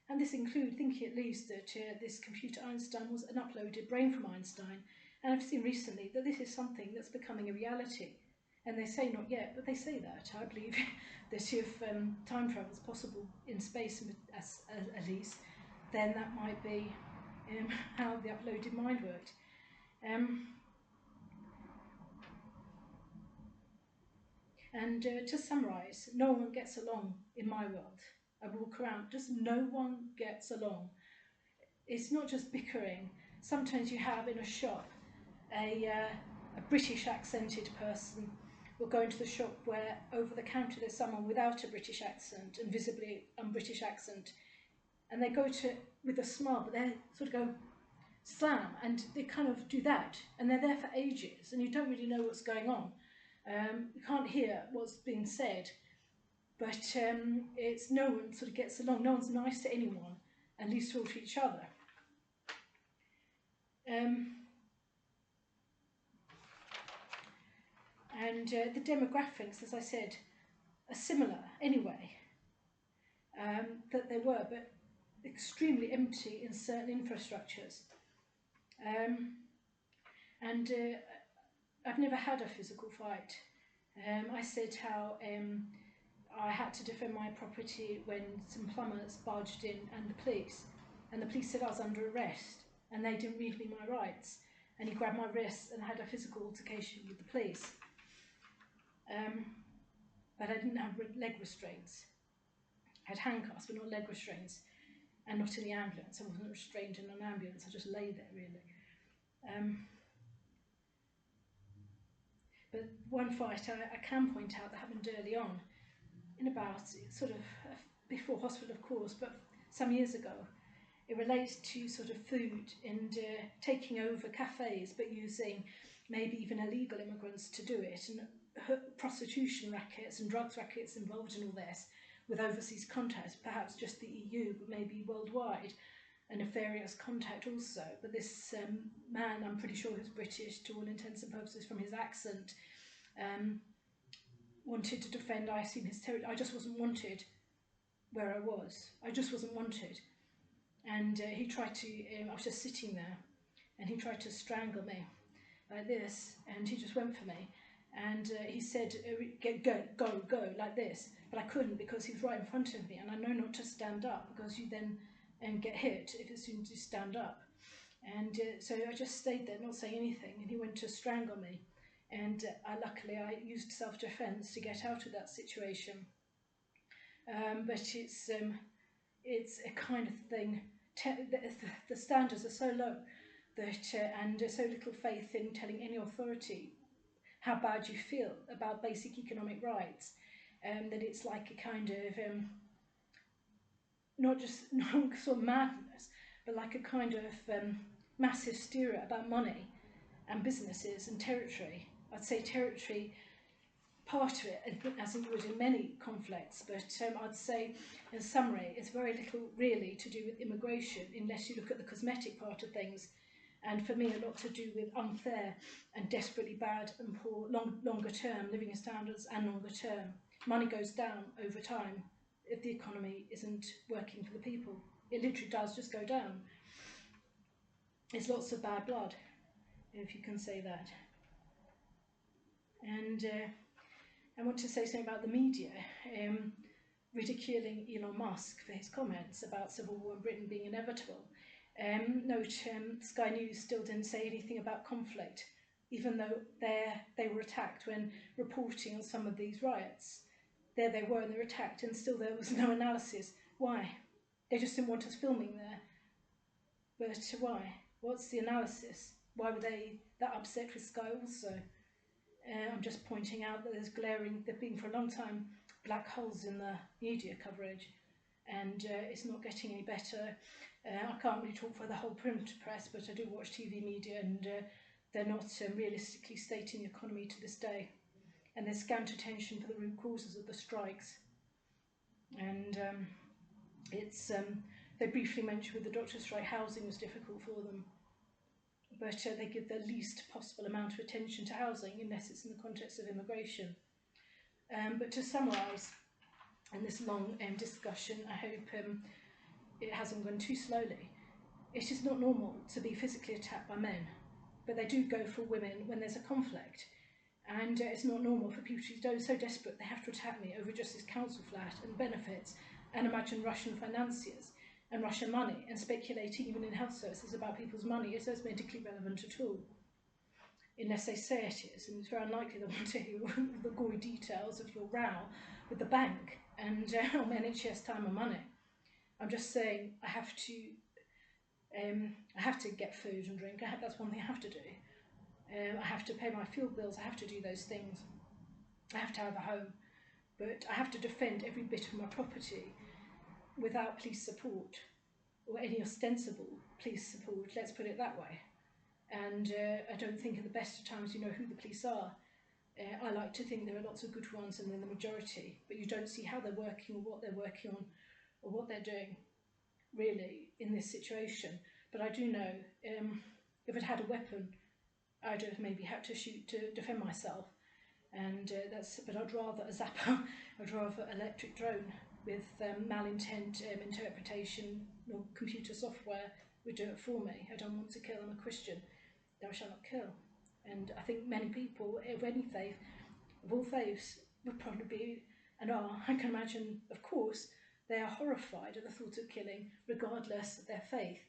And this includes thinking at least that this computer Einstein was an uploaded brain from Einstein, and I've seen recently that this is something that's becoming a reality. And they say not yet, but they say that. I believe that if time travel is possible in space, at least, then that might be how the uploaded mind worked. And to summarise, no one gets along in my world. I walk around, just no one gets along. It's not just bickering. Sometimes you have in a shop a British accented person will go into the shop where over the counter there's someone without a British accent and visibly un-British accent, and they go to with a smile, but they sort of go slam, and they kind of do that, and they're there for ages, and you don't really know what's going on. You can't hear what's being said, but it's no one sort of gets along. No one's nice to anyone. and least of all to each other. The demographics, as I said, are similar anyway, that they were, but extremely empty in certain infrastructures. I've never had a physical fight. I said how I had to defend my property when some plumbers barged in and the police said I was under arrest and they didn't read me my rights, and he grabbed my wrists and had a physical altercation with the police. But I didn't have leg restraints. I had handcuffs but not leg restraints, and not in the ambulance. I wasn't restrained in an ambulance, I just lay there really. But one fight I can point out that happened early on, in about sort of before hospital of course, but some years ago. It relates to sort of food and taking over cafes, but using maybe even illegal immigrants to do it, and prostitution rackets and drugs rackets involved in all this, with overseas contacts, perhaps just the EU, but maybe worldwide, a nefarious contact also. But this man, I'm pretty sure he was British to all intents and purposes from his accent, wanted to defend, I assume, his territory. I just wasn't wanted where I was. I just wasn't wanted. And he tried to, I was just sitting there, and he tried to strangle me like this, and he just went for me. And he said, go, like this. But I couldn't because he was right in front of me, and I know not to stand up because you then get hit if as soon as you stand up. And so I just stayed there, not saying anything, and he went to strangle me. And luckily I used self-defense to get out of that situation. But it's a kind of thing, the standards are so low that, and so little faith in telling any authority how bad you feel about basic economic rights, that it's like a kind of, not sort of madness, but like a kind of mass hysteria about money and businesses and territory. I'd say territory, part of it, as it would in many conflicts, but I'd say in summary it's very little really to do with immigration unless you look at the cosmetic part of things, and for me a lot to do with unfair and desperately bad and poor longer term living standards, and longer term money goes down over time if the economy isn't working for the people. It literally does just go down. There's lots of bad blood, if you can say that. And I want to say something about the media, ridiculing Elon Musk for his comments about civil war in Britain being inevitable. Note, Sky News still didn't say anything about conflict, even though they were attacked when reporting on some of these riots. There they were and they were attacked, and still there was no analysis. Why? They just didn't want us filming there. But why? What's the analysis? Why were they that upset with Sky also? I'm just pointing out that there've been for a long time black holes in the media coverage, and it's not getting any better. I can't really talk for the whole print press, but I do watch TV media, and they're not realistically stating the economy to this day. And there's scant attention for the root causes of the strikes. And they briefly mentioned with the doctor strike, housing was difficult for them. But they give the least possible amount of attention to housing unless it's in the context of immigration. But to summarise, in this long discussion, I hope it hasn't gone too slowly. It is not normal to be physically attacked by men, but they do go for women when there's a conflict. And it's not normal for people to be so desperate they have to attack me over just this council flat and benefits, and imagine Russian financiers and Russian money, and speculating even in health services about people's money is as medically relevant at all, unless they say it is, and it's very unlikely they want to hear the gory details of your row with the bank and on NHS time and money. I'm just saying I have to get food and drink. That's one thing I have to do. I have to pay my fuel bills. I have to do those things. I have to have a home, but I have to defend every bit of my property without police support, or any ostensible police support, let's put it that way. And I don't think at the best of times you know who the police are. I like to think there are lots of good ones and they're the majority, but you don't see how they're working or what they're working on or what they're doing. really, in this situation. But I do know if I'd had a weapon, I'd have maybe had to shoot to defend myself. And but I'd rather a zapper, I'd rather electric drone with malintent interpretation or computer software would do it for me. I don't want to kill. I'm a Christian. Thou shalt not kill. And I think many people of any faith, of all faiths, would probably be and are. I can imagine, of course, they are horrified at the thought of killing, regardless of their faith.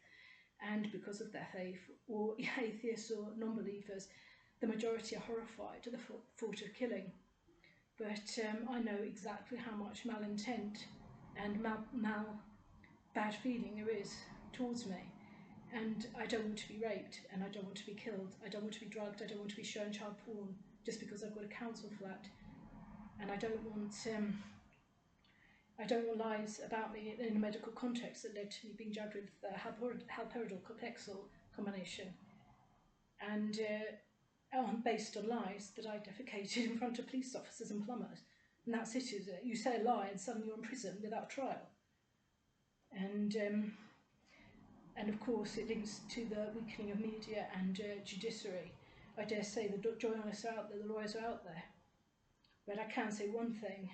And because of their faith, or atheists or non-believers, the majority are horrified at the thought of killing. But I know exactly how much malintent and bad feeling there is towards me. And I don't want to be raped, and I don't want to be killed. I don't want to be drugged. I don't want to be shown child porn just because I've got a council flat. And I don't want lies about me in a medical context that led to me being judged with haloperidol complexal combination. And based on lies that I defecated in front of police officers and plumbers. And that's it, is it? You say a lie and suddenly you're in prison without trial. And of course it links to the weakening of media and judiciary. I dare say the journalists are out there, the lawyers are out there. But I can say one thing,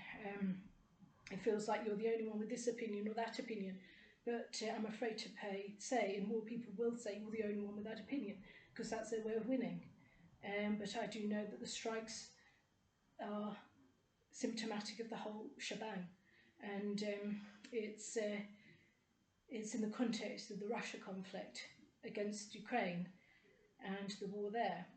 it feels like you're the only one with this opinion or that opinion, but I'm afraid to say, and more people will say, you're the only one with that opinion, because that's their way of winning. But I do know that the strikes are symptomatic of the whole shebang, and it's in the context of the Russia conflict against Ukraine and the war there.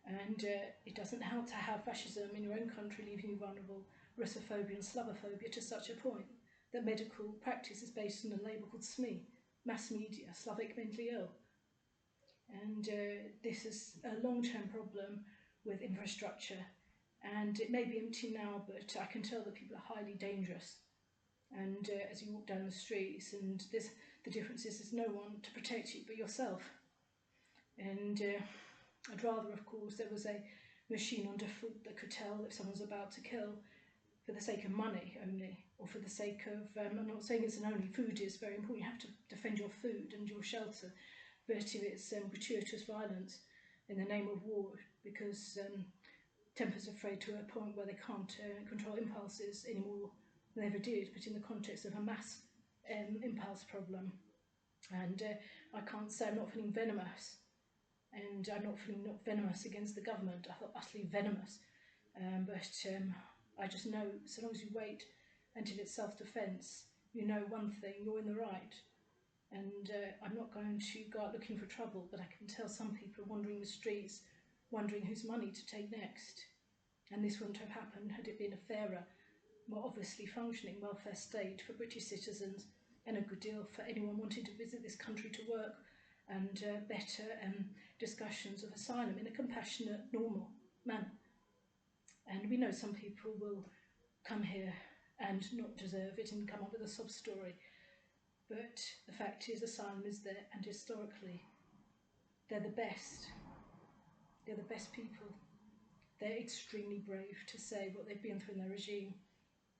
And it doesn't help to have fascism in your own country, leaving you vulnerable, Russophobia and Slavophobic to such a point that medical practice is based on a label called SME, mass media, Slavic mentally ill. And this is a long-term problem with infrastructure, and it may be empty now, but I can tell that people are highly dangerous. And as you walk down the streets, and the difference is there's no one to protect you but yourself. And I'd rather, of course, there was a machine on default that could tell if someone's about to kill for the sake of money only, or for the sake of, I'm not saying it's an only, food is very important, you have to defend your food and your shelter, but if it's gratuitous violence in the name of war, because tempers are afraid to a point where they can't control impulses anymore than they ever did, but in the context of a mass impulse problem. And I can't say I'm not feeling venomous, and I'm not feeling venomous against the government. I feel utterly venomous, but I just know so long as you wait until it's self-defence, you know one thing, you're in the right. And I'm not going to go out looking for trouble, but I can tell some people are wandering the streets, wondering whose money to take next. And this wouldn't have happened had it been a fairer, more obviously functioning welfare state for British citizens, and a good deal for anyone wanting to visit this country to work, and better discussions of asylum in a compassionate, normal manner. And we know some people will come here and not deserve it and come up with a sob story. But the fact is, asylum is there, and historically, they're the best. They're the best people. They're extremely brave to say what they've been through in their regime.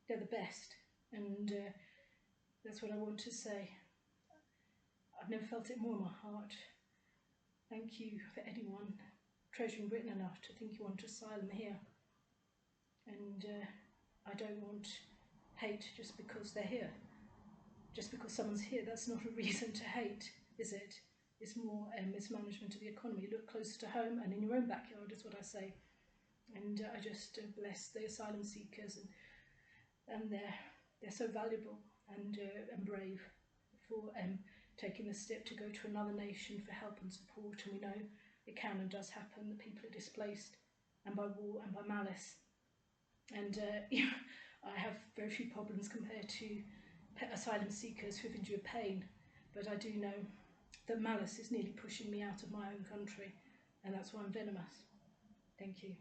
They're the best, and that's what I want to say. I've never felt it more in my heart. Thank you for anyone treasuring Britain enough to think you want asylum here. And I don't want hate just because they're here. Just because someone's here, that's not a reason to hate, is it? It's more mismanagement of the economy. Look closer to home and in your own backyard is what I say. And I just bless the asylum seekers, and they're so valuable and brave for taking the step to go to another nation for help and support. And we know it can and does happen that people are displaced, and by war and by malice. And I have very few problems compared to asylum seekers who've endured pain, but I do know that malice is nearly pushing me out of my own country, and that's why I'm venomous. Thank you.